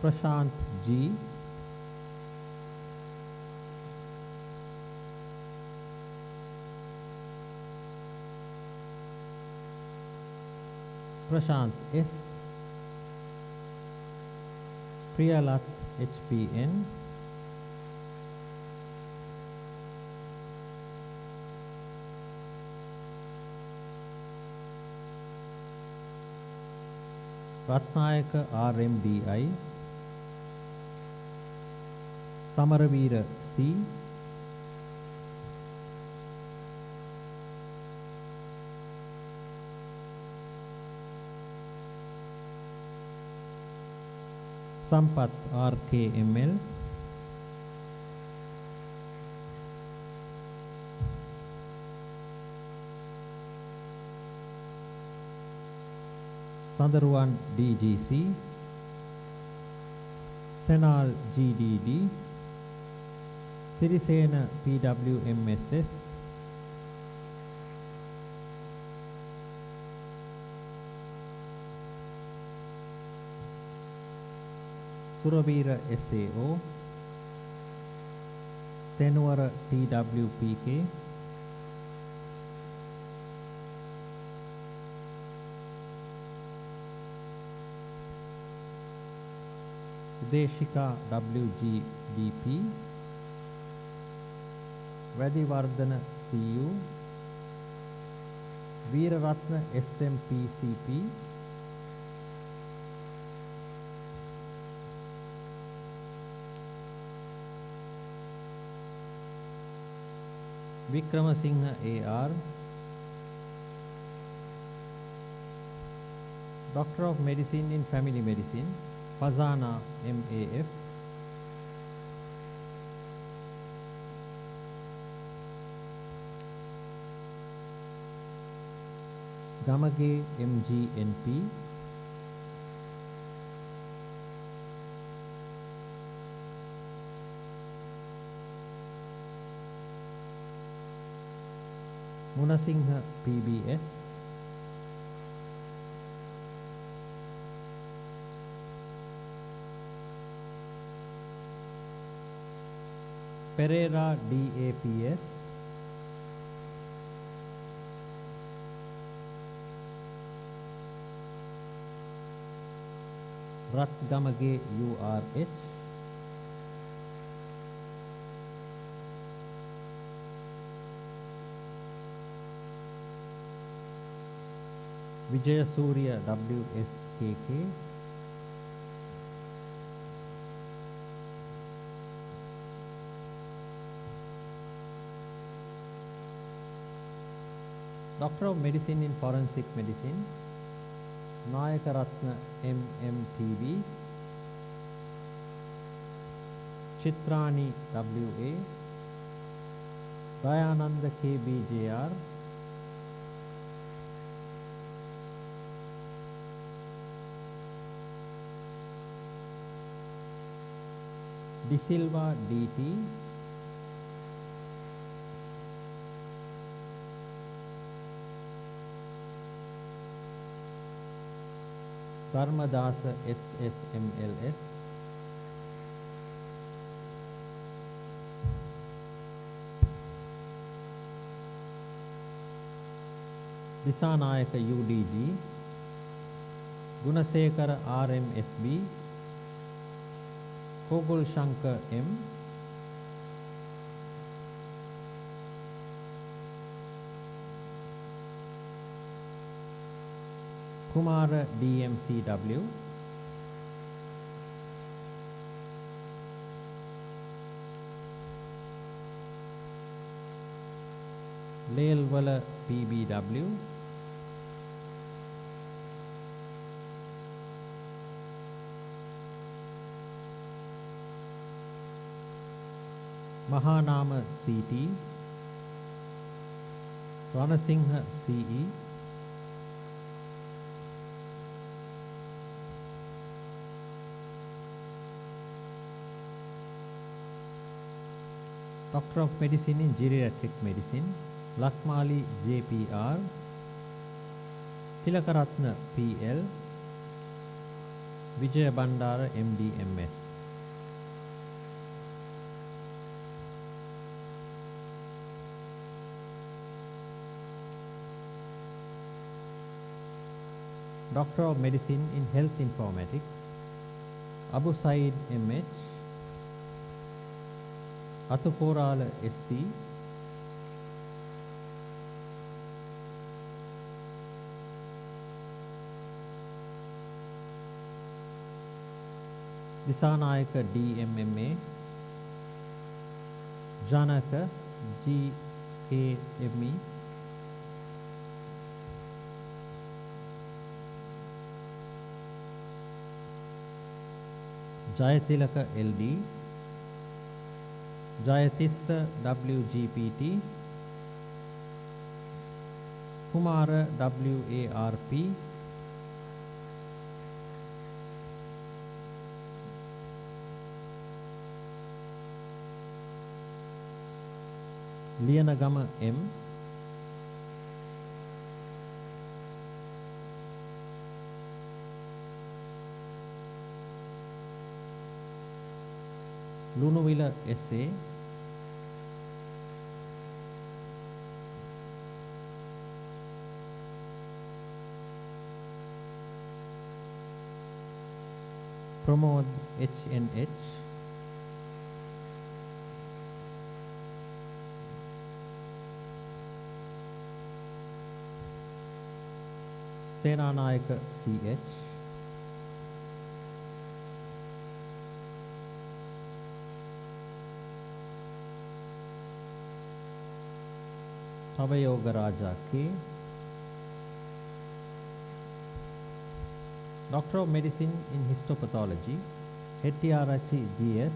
Prashant G, Prashant S, Priyalat HPN, Ratnayaka RMDI, Samaravira C, Sampath RKML, Sandaruan DGC, Senal GDD, Sirisena PWMSS, Suravira SAO, Tenuara TWPK, Deshika WGDP, Vadivardhana CU, Veeraratna SMPCP, Vikramasinghe AR, Doctor of Medicine in Family Medicine, Fazana MAF, Gamage MGNP, Munasinghe PBS, Pereira DAPS, Ratgamage URH, Vijayasuriya WSKK, Doctor of Medicine in Forensic Medicine, Nayakaratna MMTV, Chitrani WA, Dayananda KBJR, De Silva DT, Dharmadasa SSMLS, Disanayaka UDG, Gunasekara RMSB, Kogul Shankar M, Kumara DMCW, Lelwala PBW, Mahanama CT, Ranasinghe CE, Doctor of Medicine in Geriatric Medicine, Lakmali JPR, Tilakaratna PL, Vijaya Bandara MD MS. Doctor of Medicine in Health Informatics, Abu Said MH, Atukorala SC, Disanayaka DMMA, Janaka GKME, Jayatilaka LD, Jayatissa WGPT, Kumara WARP, Liyanagama M, Lunuvila SA, Pramod HNH, Senanayaka CH, Savayogaraja K, Doctor of Medicine in Histopathology, Hettiarachi GS,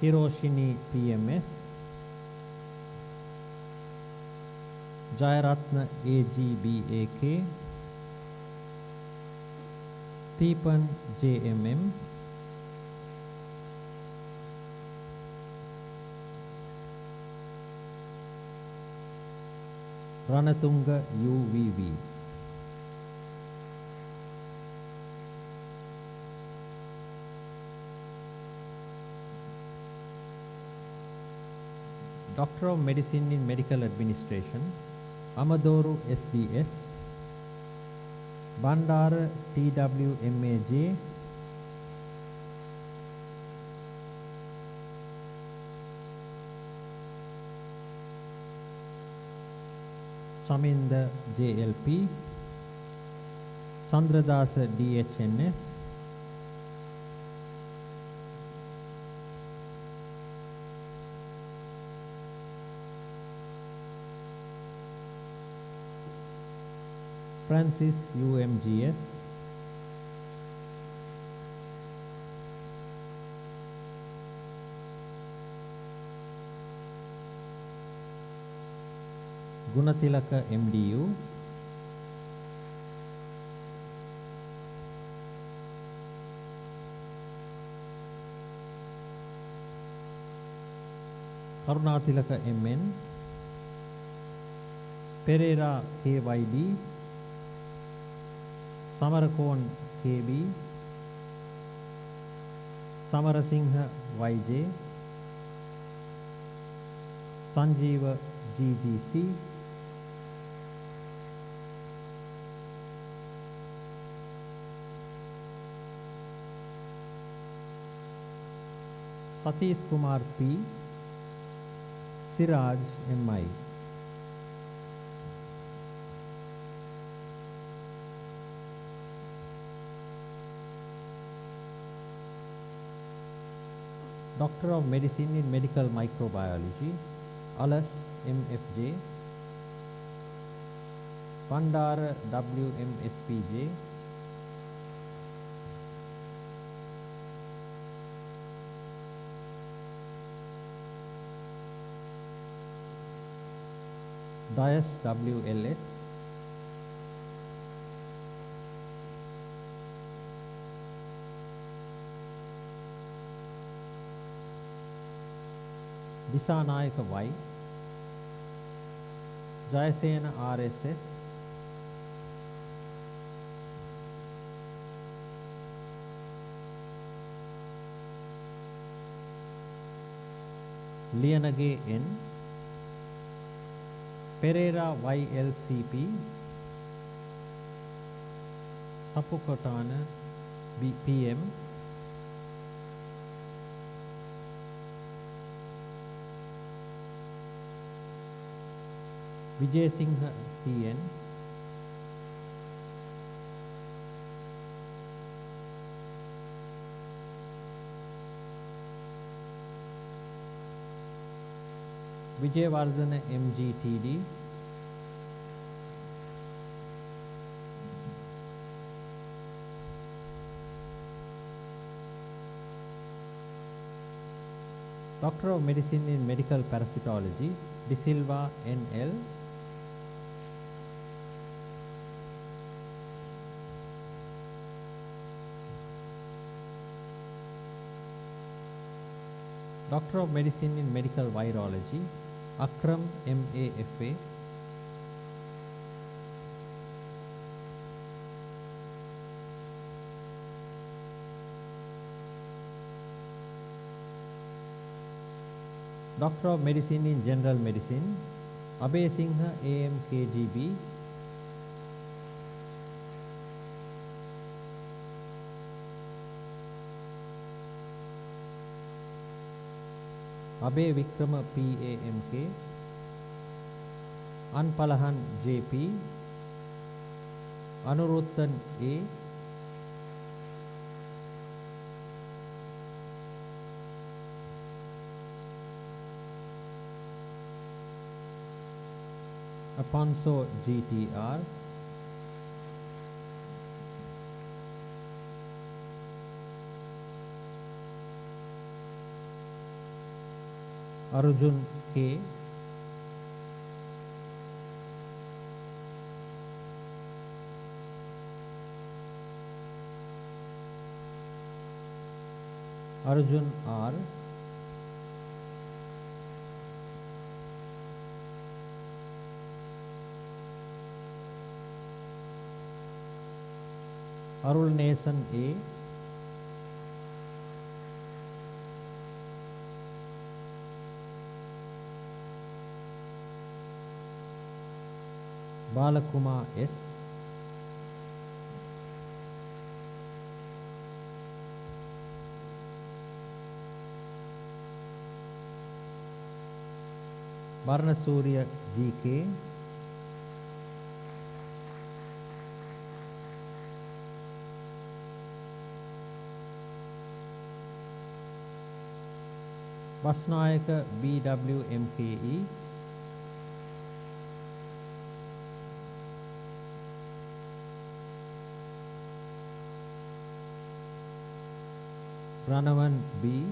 Hiroshini PMS, Jayaratna AGBAK, Teepan JMM, Ranatunga UVV. Doctor of Medicine in Medical Administration, Amadoru SDS, Bandara TWMAJ, Saminda JLP, Chandradasa DHNS, Francis UMGS, Gunatilaka MDU, Karunatilaka MN, Pereira KYD, Samarakon KB, Samarasinghe YJ, Sanjeeva GGC, Satish Kumar P, Siraj MI. Doctor of Medicine in Medical Microbiology, Alas MFJ, Pandara WMSPJ, Dias WLS, Disanayaka Y, Jayasena RSS, Lianage N, Pereira YLCP, Sapukotana BPM, Vijay Singha CN, Vijayawardhana MGTD, Doctor of Medicine in Medical Parasitology, De Silva NL, Doctor of Medicine in Medical Virology, Akram MAFA, Doctor of Medicine in General Medicine, Abhay Singha AMKGB, Abhay Vikrama PAMK, Anpalahan JP, Anuruthan A, Afonso GTR, Arjun K, Arjun R, Arul Nason A, Balakuma S, Varnasuriya GK, Vasnayaka BWMKE, Ranavan B,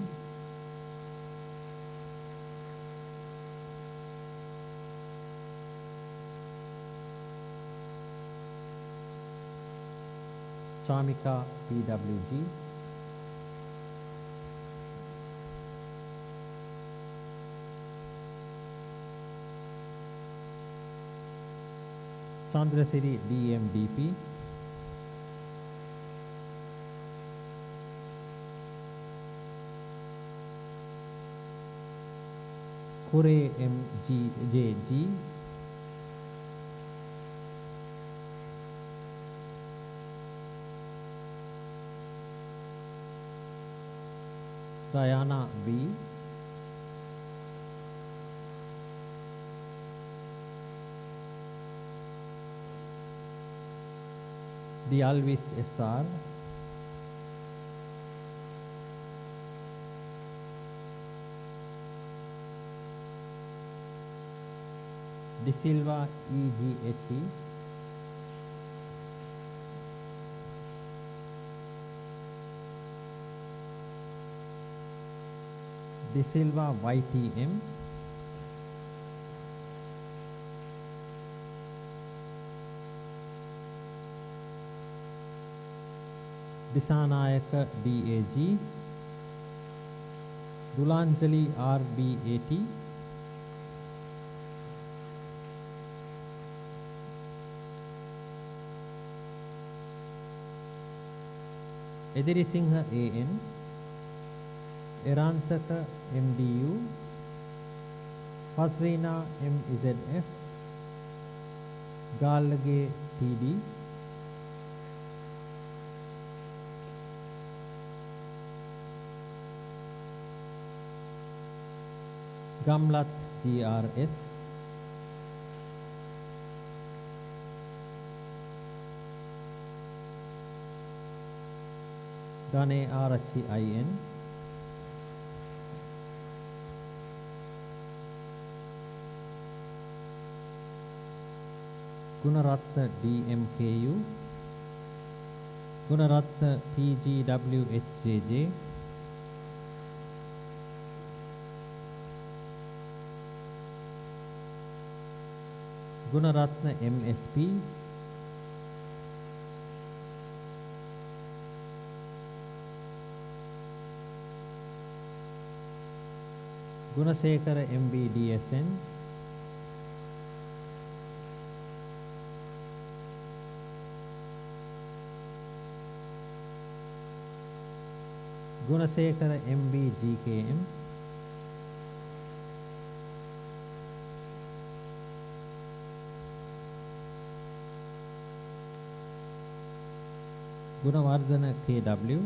Chamika PWG, Chandrasiri DMDP, Kure MGJG, Diana B, The Alvis SR, De Silva EGHE, De Silva YTM, Disanayaka DAG, Dulanjali RBAT, Edirisingha AN, Erantaka MDU, Fasrina MZF, Galage TD, Gamlat GRS, Gane Arachi IN, Gunaratna DMKU, Gunaratna PGWHJJ, Gunaratna MSP, Gunasekara MBDSN, Gunasekara MBGKM, Gunawardhana KW,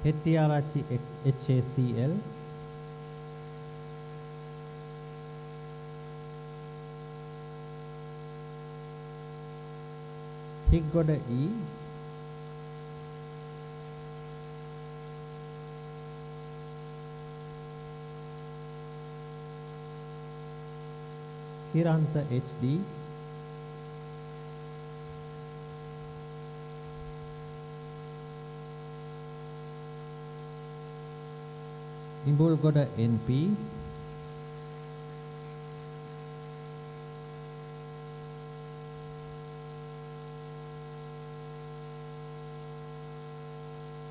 Hettiarachi HACL, Higgoda E, Hiranta HD, Imbulgoda NP,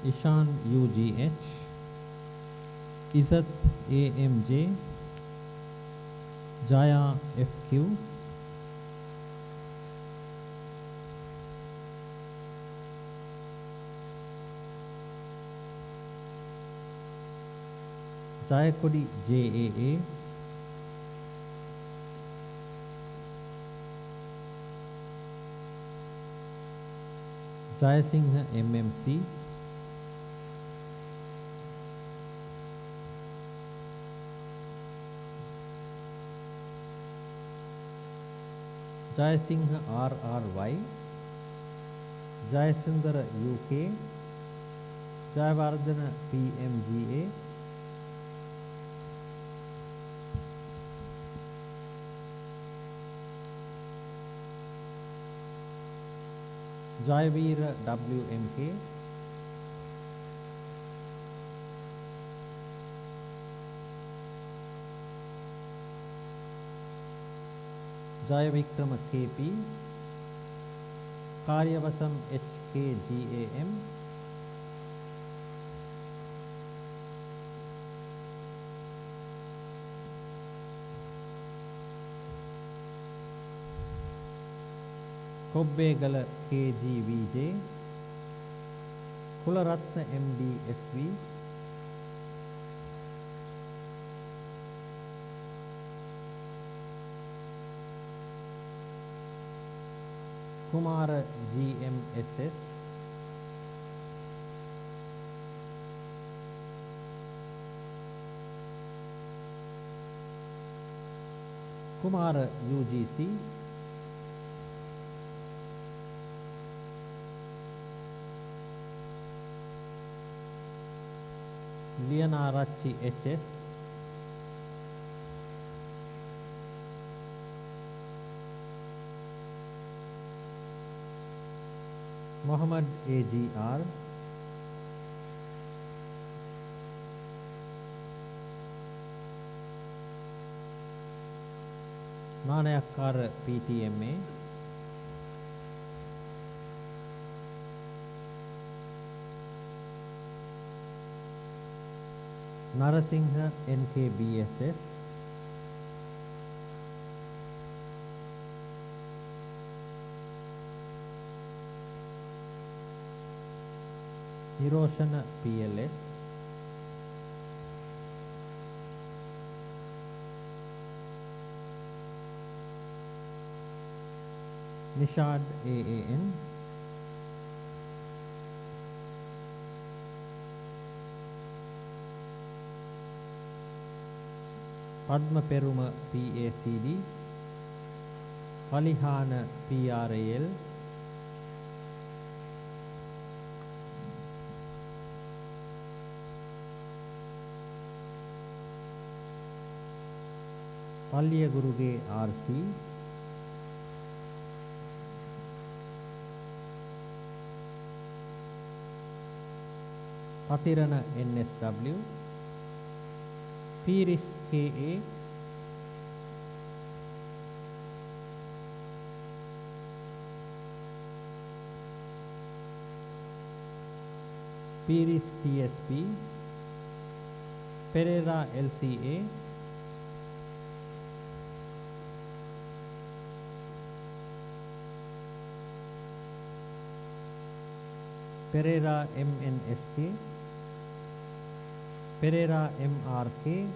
Ishan UGH, Izzat AMJ, Jaya FQ, Jayakodi JAA, Jayasingha MMC, Jayasingha RRY, Jayasundara UK, Jayavardhana PMGA, Jayavira WMK, Jayavikrama KP, Karyavasam HKGAM, Kobbegala KGVJ, Kularatna MDSV, Kumara GMSS, Kumara UGC, Lianarachi HS, Mohammed AGR, Nanayakkar PTMA, Narasinghe NKBSS, Hiroshana PLS, Nishad AAN, Padma Peruma PACD, Palihana PRAL, Palliyaguruge RC, Patirana NSW, Piris KA, Piris TSP, Pereira LCA, Pereira MNSK, Pereira MRK,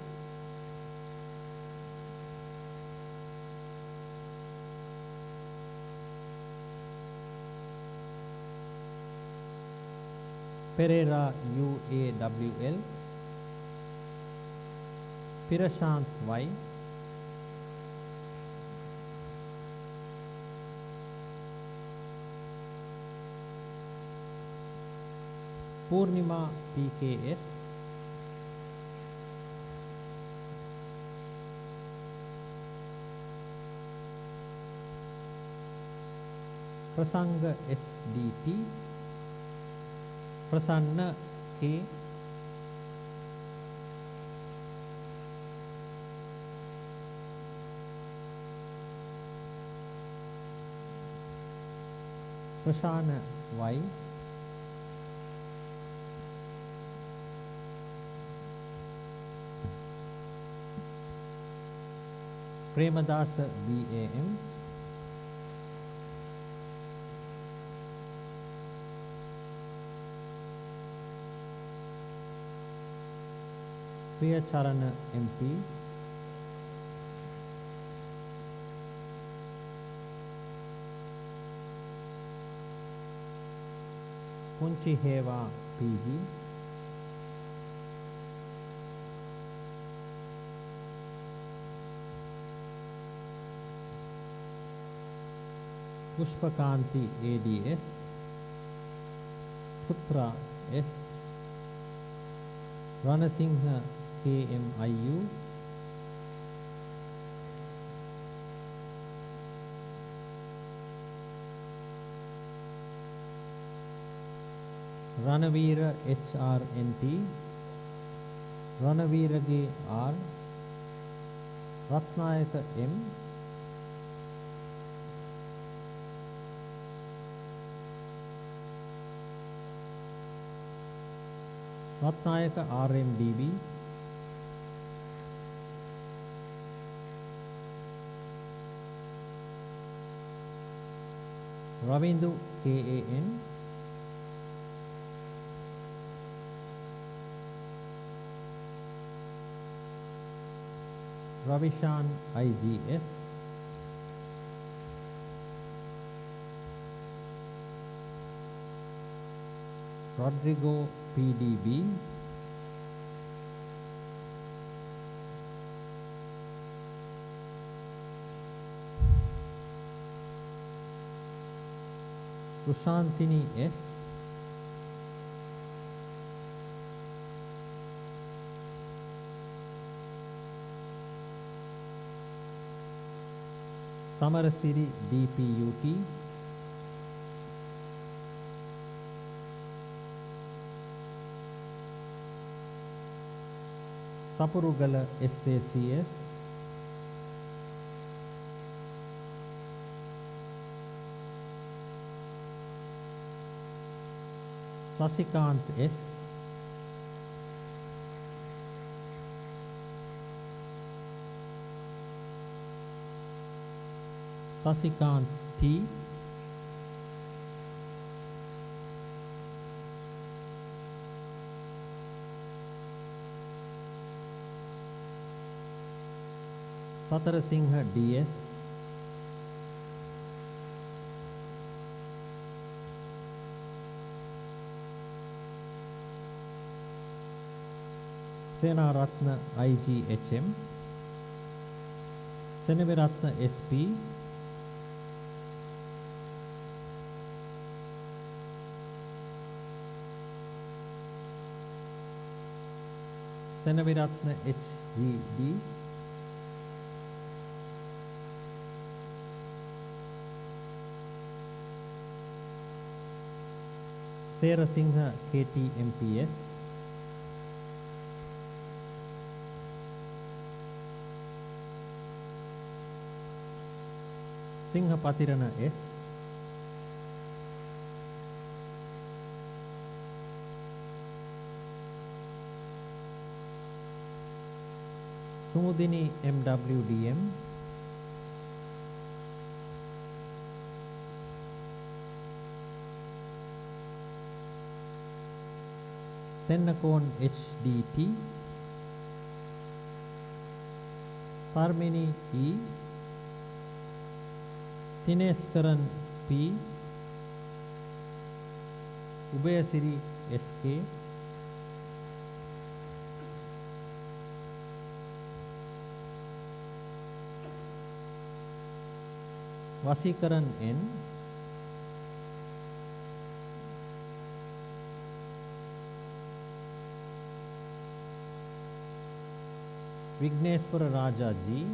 Pereira UAWL, Pirashant Y, Purnima PKS, Prasanga SDT, Prasanna K, Prashana Y, Premadasa BAM, Priyacharana MP, Punchi Heva PG, Pushpakanti ADS, Putra S, Ranasinghe KMIU, Ranavira HRNT, Ranavirage R, Ratnayaka M, Ratnayaka RMDB, Ravindu KAN, Ravishan IGS, Rodrigo PDB, Sushantini S, Samarasiri DPUT, Sapurugala SACS, Sasikant S, Sasikant T, Satarasingha DS, Senaratna IGHM, Seneviratna SP, Seneviratna HGD, Serasingha KTMPS, Singha Patirana S, Sumudini MWDM, Tennakon HDT, Parmini E, Thineskaran P, Ubayasiri SK, Vasikaran N, Vigneswara Raja G,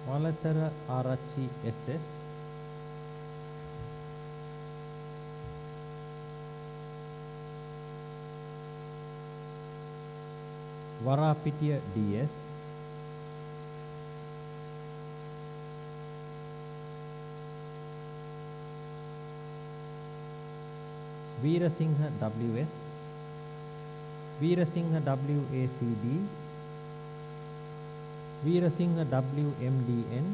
Valatara Arachi SS, Varapitiya DS, Veerasingha WS, Veerasingha WACD, Veerasingha WMDN,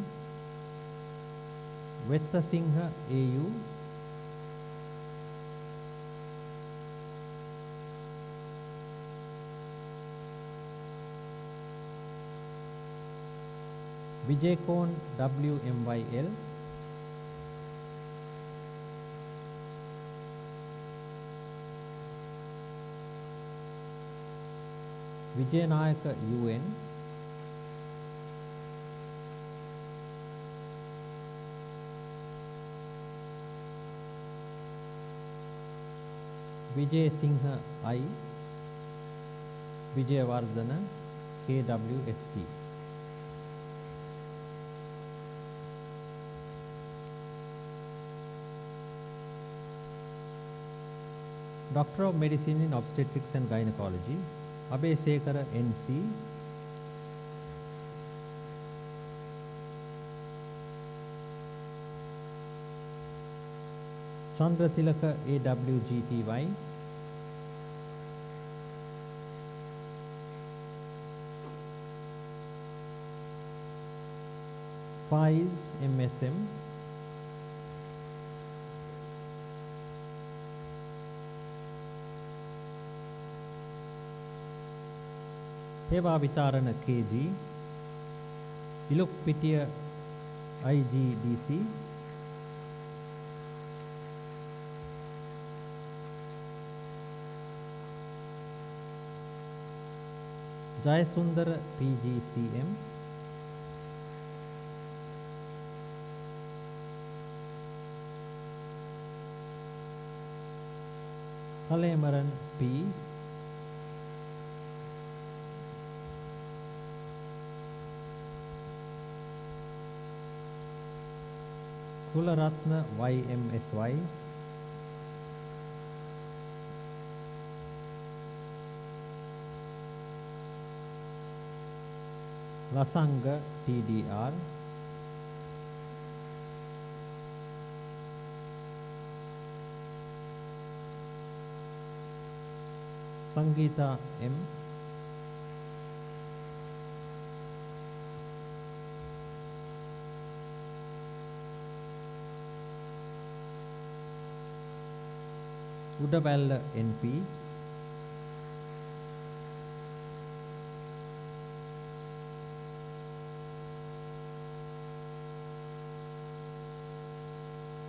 Vettasingha AU, Vijayakon WMYL, Vijayanayaka UN, Vijay Singha I, Vijayavardhana KWST. Doctor of Medicine in Obstetrics and Gynecology, Abhesekara NC, Chandratilaka AWGTY, Faiz MSM, Heva Vitarana KG, Ilukpitiya IGDC, Jayasundara PGCM, Kalemaran P, Kularatna YMSY, Lasanga TDR, Sangeeta M, Udaballa NP,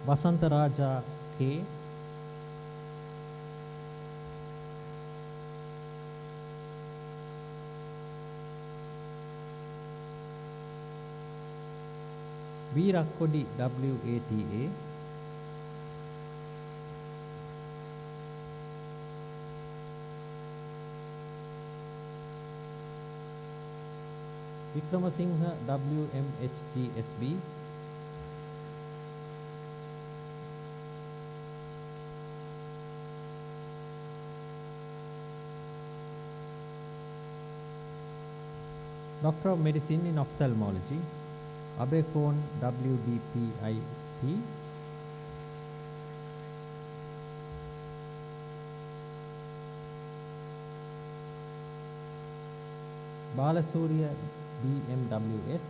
Vasantaraja K, Veerakkodi WATA, Vikramasinghe WMHTSB, Doctor of Medicine in Ophthalmology, Abekon WDPIT, Balasuriya BMWS,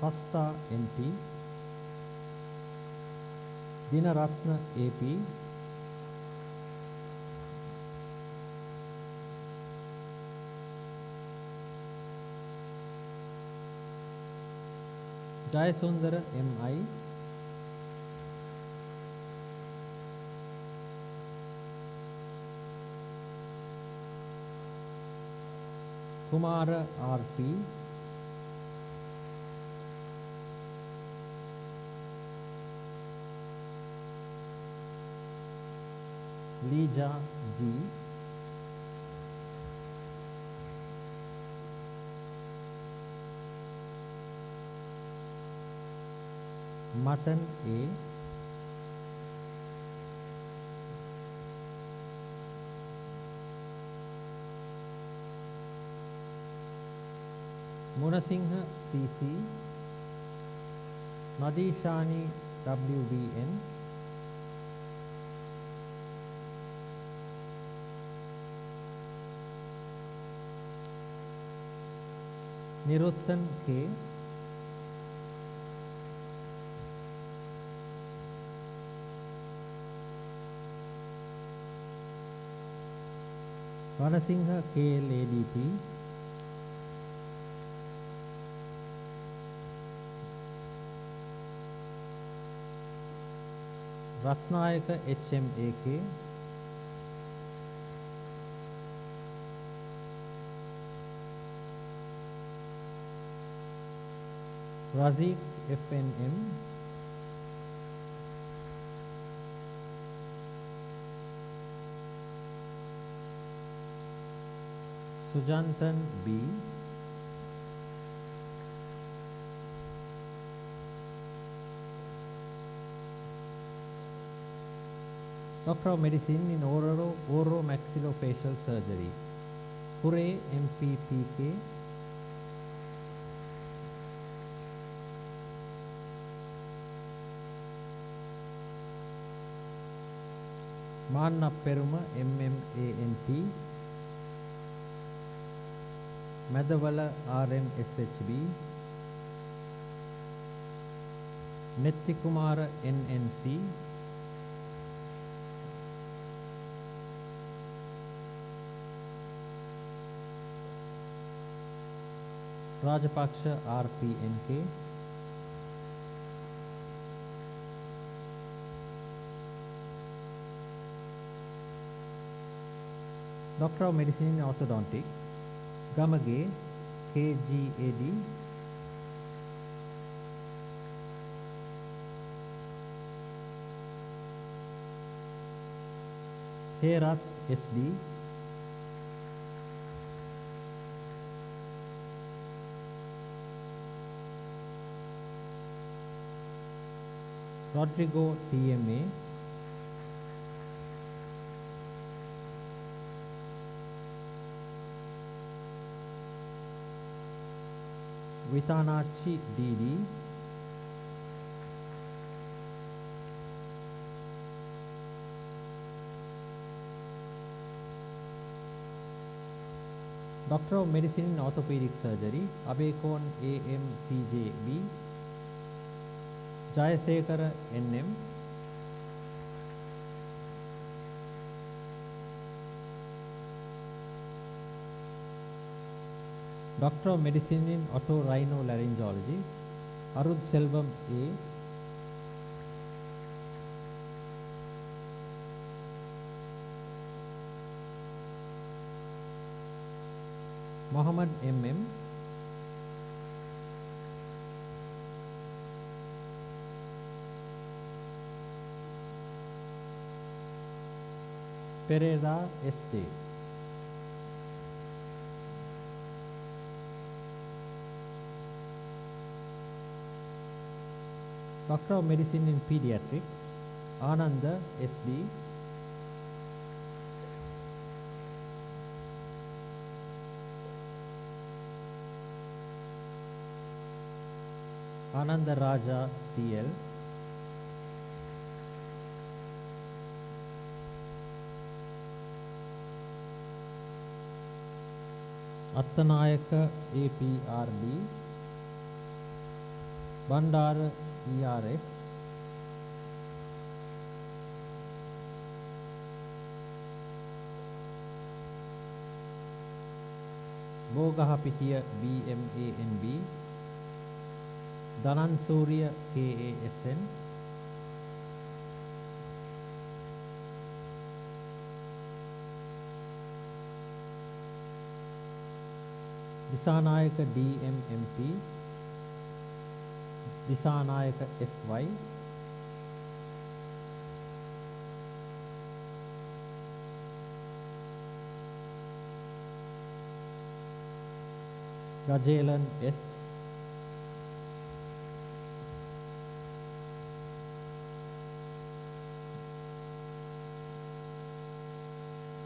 Hasta NP, Dinaratna AP, Jayasundara MI, Kumara RP, Lija G, Mutton A, Munasinghe CC, Nadishani WVN, Niruttan K, Vanasinghe KLADT, Ratnayaka HMAK, Razik FNM, Sujantan B, Doctor of Medicine in Oromaxillofacial Surgery, Pure MPPK, Manna Peruma MMANT, Madavala RNSHB, Nettikumara NNC, Rajapaksha RPNK, Doctor of Medicine in Orthodontics, Gamage KGAD, Herat SD, Rodrigo TMA, Vitanachi DD, Doctor of Medicine in Orthopedic Surgery, Abekon AMCJB, Jayasekara NM, Doctor of Medicine in Otorhinolaryngology, Arud Selvam A, Muhammad MM, Pereira SJ. Doctor of Medicine in Pediatrics, Ananda SD, Ananda Raja CL, Attanayaka APRD, Bandara ERS, Bogahapitiya BMANB, Danansuriya KASN, Disanayaka DMMP, Disanayaka SY, Gajelan S,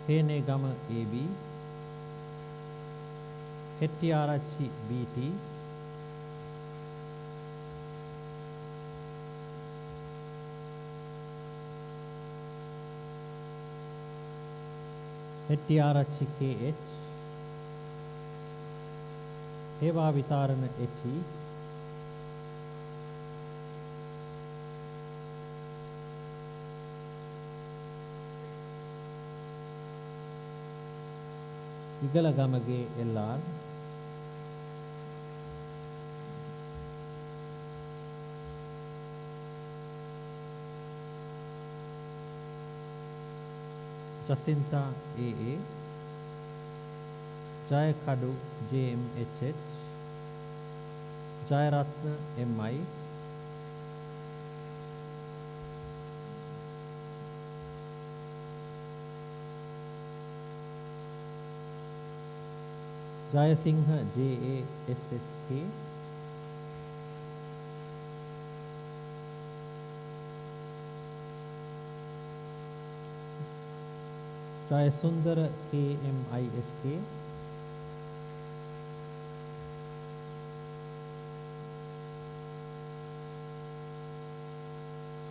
Henegama AB, Hettiarachi BT, Hettiarachi KH, Heva Vitarana HE, Igalagamage LR, Jacinta AA, Jayakadu JMHH, Jayaratna MI, Jayasingha JASSK, Jayasundara KMISK,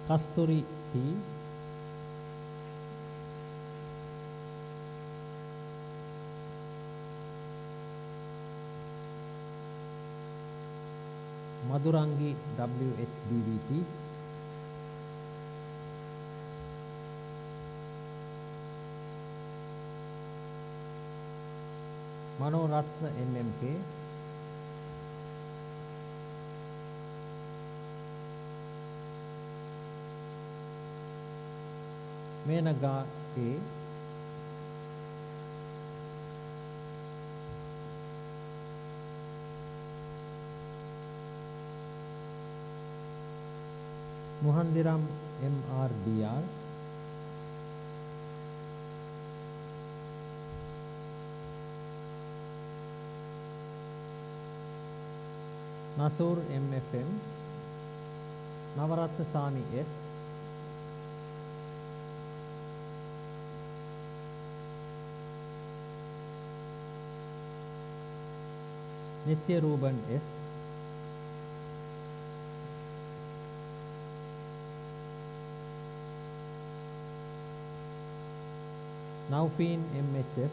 Kasturi P, Madurangi WHDVT, Manoratna NMK, Menaga A, Muhandiram MRDR, Nasur MFM, Navaratna Sani S, Nitya Ruban S, Naufin MHF,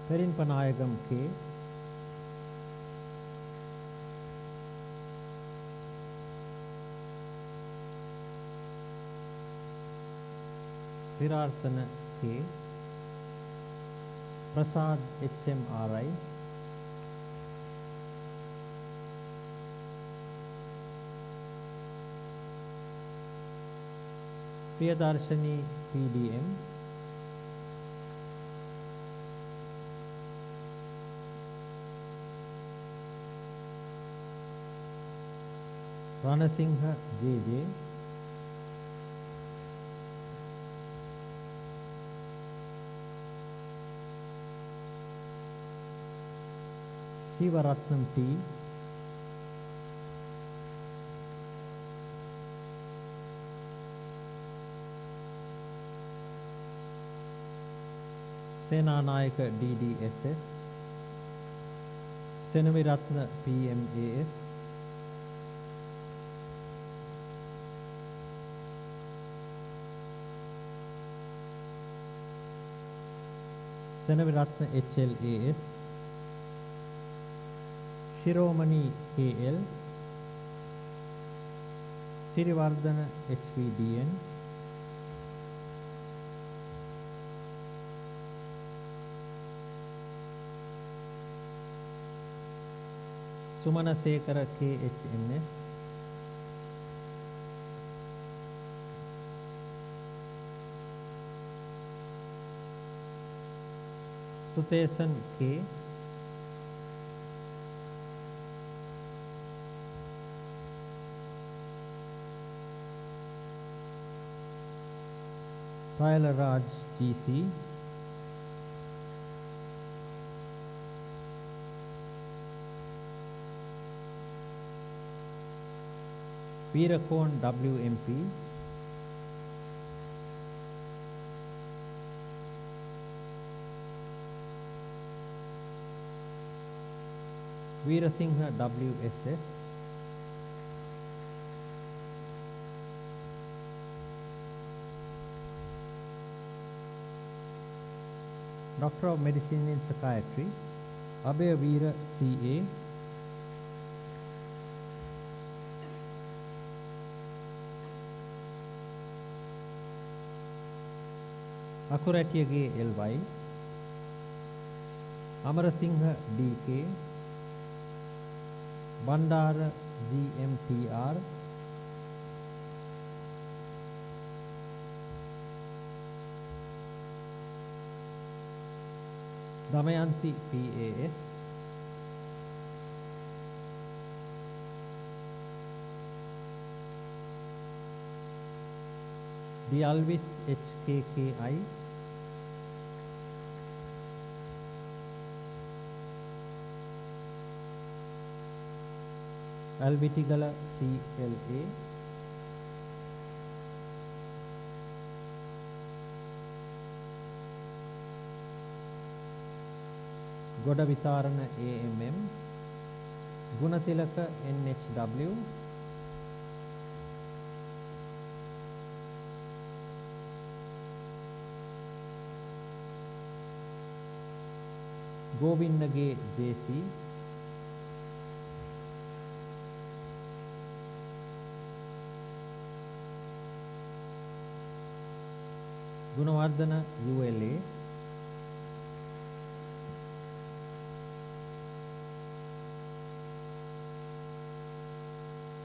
Perin Panayagam K, Virarthana K, Prasad HMRI, Priyadarshani PDM, Ranasingha JJ, Sivaratnam T, Senanayaka DDSS, Senamiratna PMAS, Senamiratna HLAS, Shiromani KL, Sirivardhana HVDN, Sumana Sekara KHMS, Sutesan K, Tyler Raj GC, Veerakon WMP, Veerasingha WSS, Doctor of Medicine in Psychiatry, Abhay Veera CA, Akuratyage LY, Amarasingha DK, Bandara GMTR, Damayanti PAS, Dialvis HKKI, Alvitigala CLA, Godavitarana AMM, Gunatilaka NHW, Govindage JC, Gunawardhana ULA,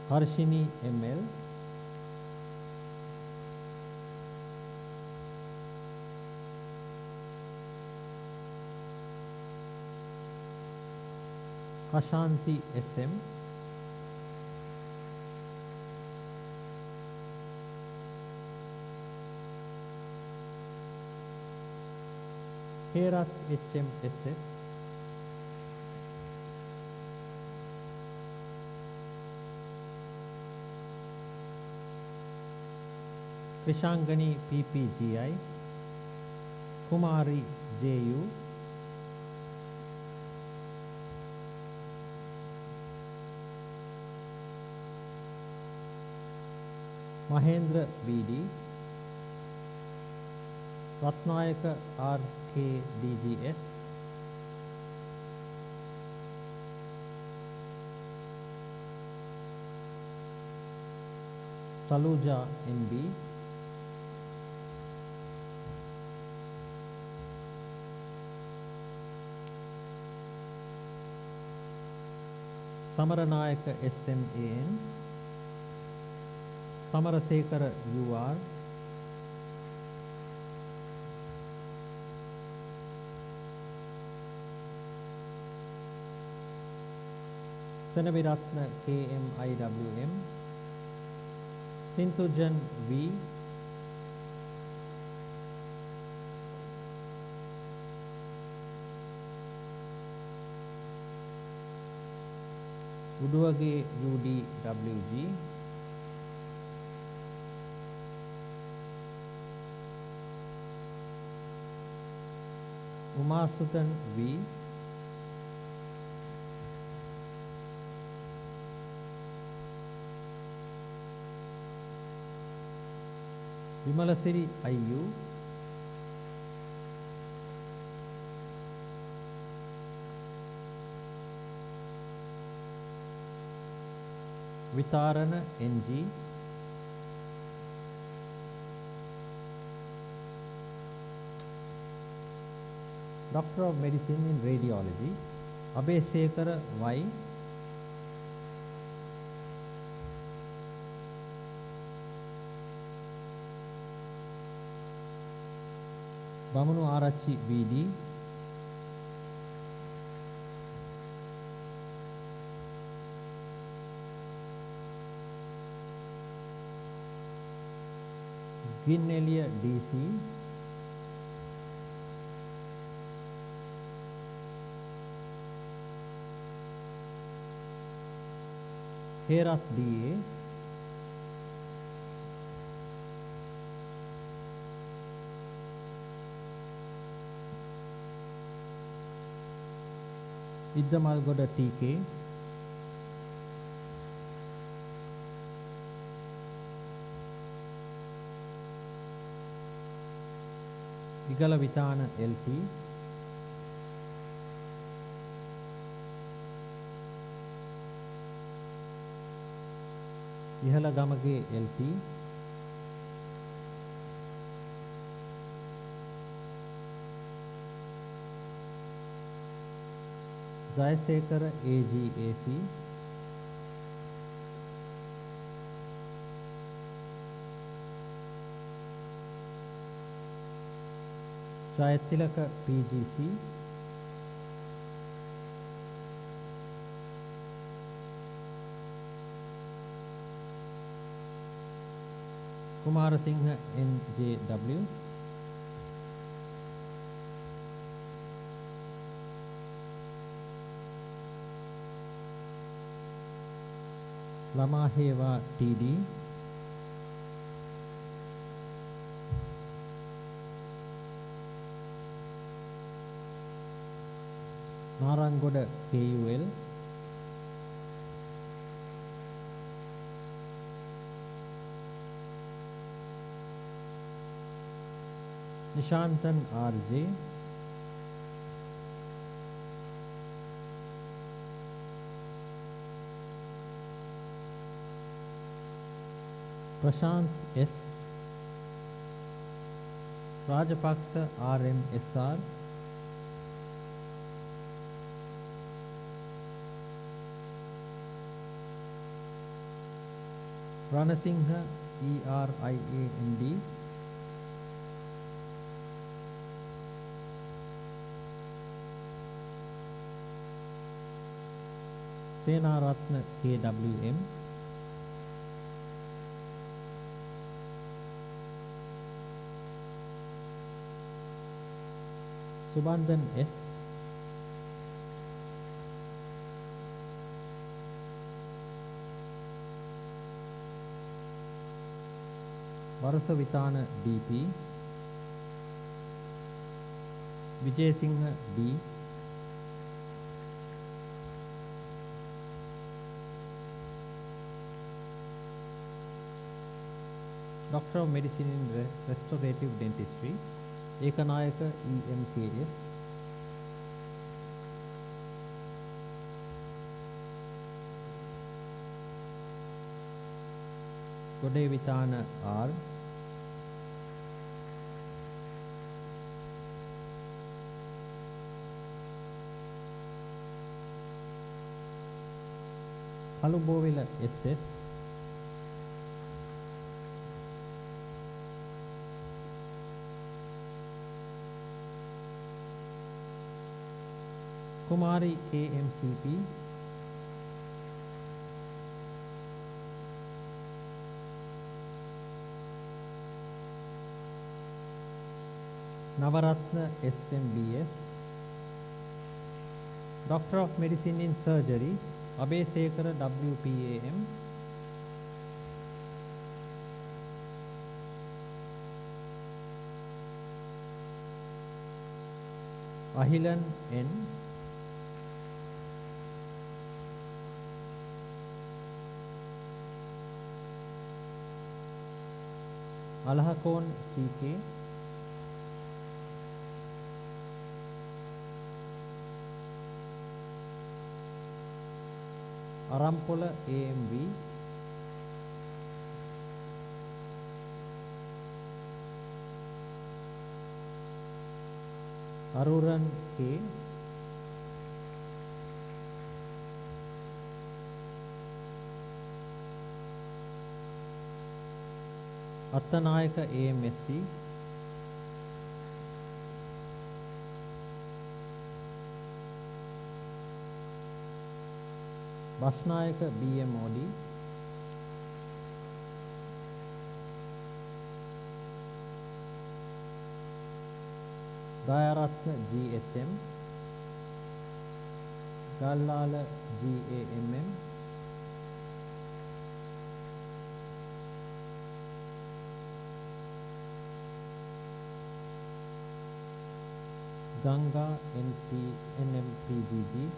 Harshini ML, Ashanti SM, Herat HMSS, Krishangani PPGI, Kumari JU, Mahendra VD, Ratnayaka RK DGS, Saluja NB, Samaranayaka SMAN, Samarasekara UR, Senaviratna KMIWM, Sinthujan V, Uduage UDWG, Umasutan V, Vimalasiri IU, Vitarana NG, Doctor of Medicine in Radiology, Abhesekara Y, Bamanu Arachi VD, Ginnelia DC, Herat DA, Iddamalgoda TK, Igalavitana LP, Ihalagamage LP, Jayasekara AGAC, Jayatilaka PGC, Kumarasinghe NJW, Lamaheva TD, Narangoda KUL, Nishantan RJ, Prashant S, Rajapaksa RMSR, Ranasinghe ERIAND, Senaratna KWM, Subandhan S, Varasavitana DP, Vijay Singh D, Doctor of Medicine in Restorative Dentistry, Ekanayaka EMKS, Godevitana R, Kalubovila SS, Kumari AMCP, Navaratna SMBS, Doctor of Medicine in Surgery, Abesekara WPAM, Ahilan N, Alahakon CK, Arampola AMV, Aruran K, Attanayaka AMSD, Basnayaka BMOD, Dayaratna GHM, Gallala GAMM, Ganga NMPGG,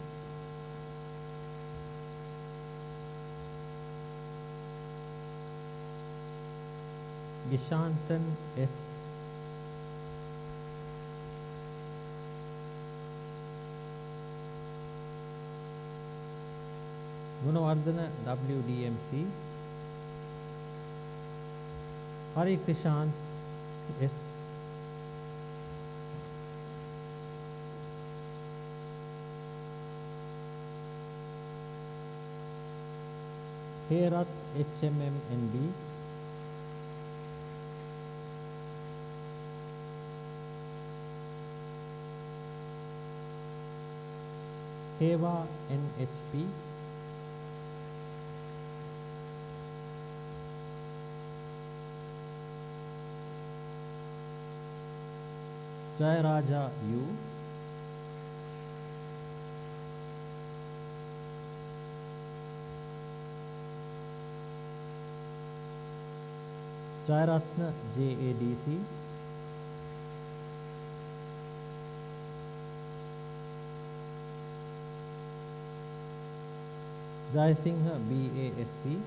Gishantan S, Gunawardhana WDMC, Hari Krishant S, Herat HMMNB, Heva NHP, Jayaraja U, Jayaratna JADC, Jaisingha BASP,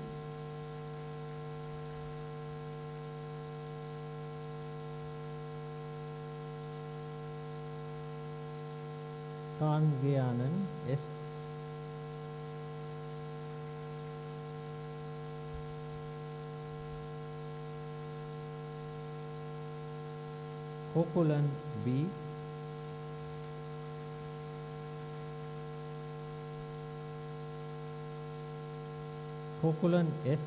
Kangeyanan S, Kokulan B, Kokulan S,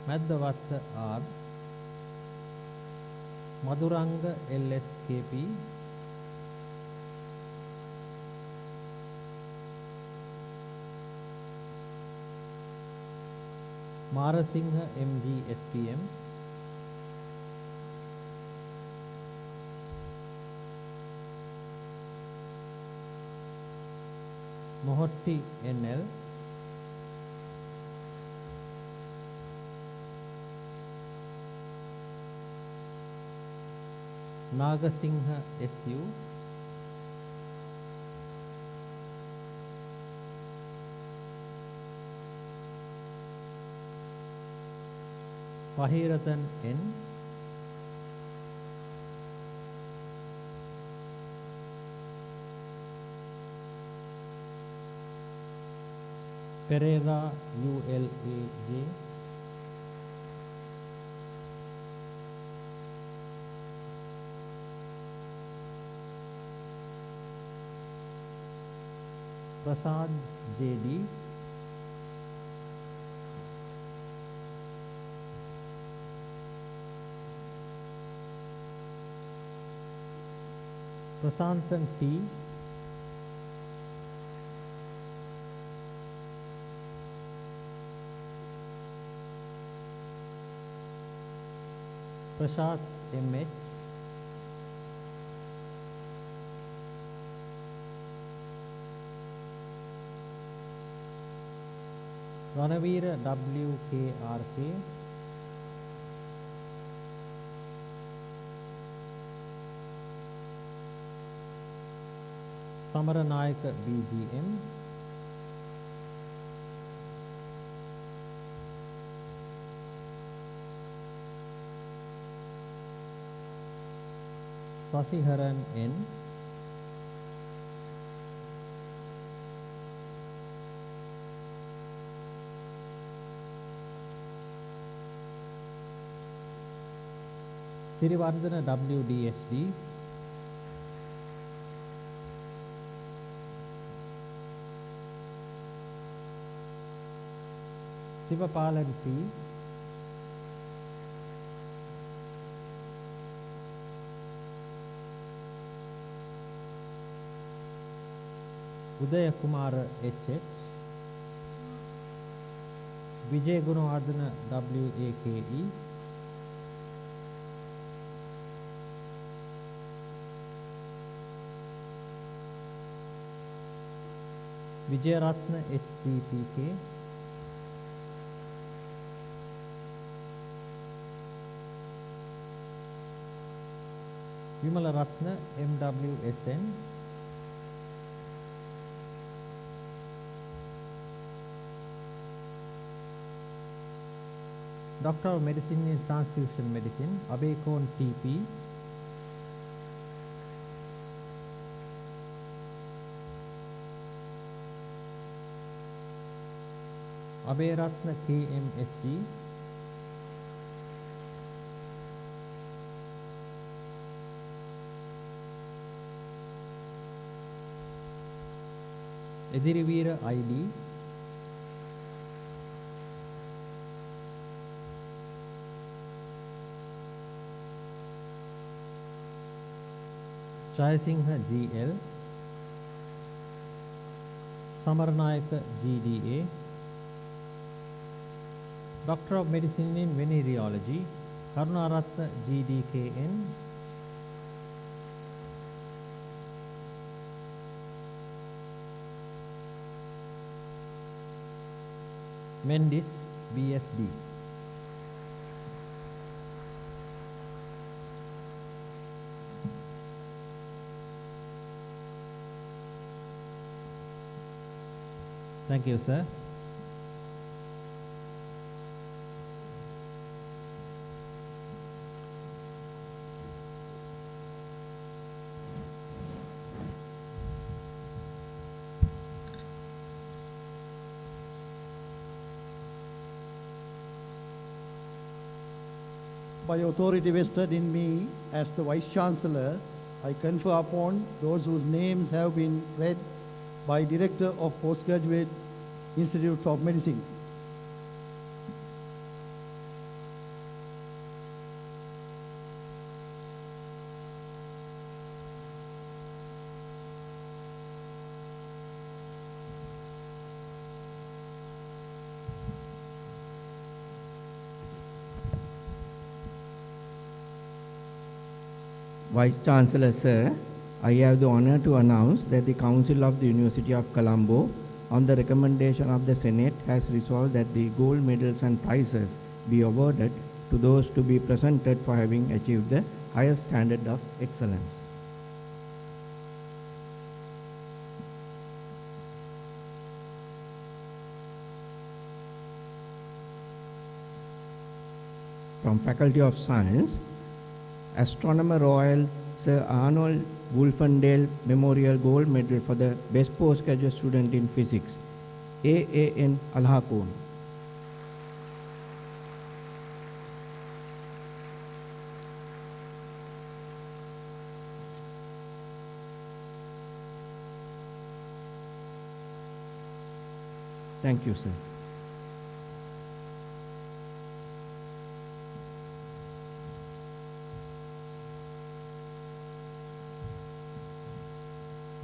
Madhavatta R, Madhuranga LSKP, Marasingha MG SPM, Mohotti NL, Nagasingha SU, Fahiratan N, Pereira ULAJ, Prasad JD, Prasantan T, Prashad MH, Ranavira WKRK, Samaranayaka BGM, Sasiharan N, Sirivardhana WDHD, Sivapalan P, Udaya Kumara HH, Vijay Gunawardhana WAKE, Vijayaratna HDPK, Vimalaratna MWSN, Doctor of Medicine in Transfusion Medicine, Abekon TP, Aberatna KMSG, Edirivira ID, Jayasingha GL, Samaranayaka GDA, Doctor of Medicine in Venereology, Karunaratna GDKN, Mendis BSD. Thank you, sir. By authority vested in me as the Vice Chancellor, I confer upon those whose names have been read by Director of Postgraduate Institute of Medicine. Vice Chancellor, sir, I have the honor to announce that the Council of the University of Colombo, on the recommendation of the Senate, has resolved that the gold medals and prizes be awarded to those to be presented for having achieved the highest standard of excellence. from Faculty of Science, Astronomer Royal Sir Arnold Wolfendale Memorial Gold Medal for the Best Postgraduate Student in Physics, AAN Alhakoon. Thank you, sir.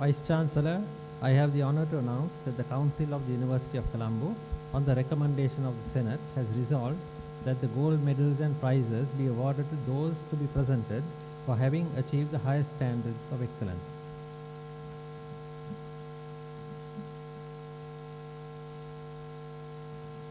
Vice Chancellor, I have the honor to announce that the Council of the University of Colombo, on the recommendation of the Senate, has resolved that the gold medals and prizes be awarded to those to be presented for having achieved the highest standards of excellence.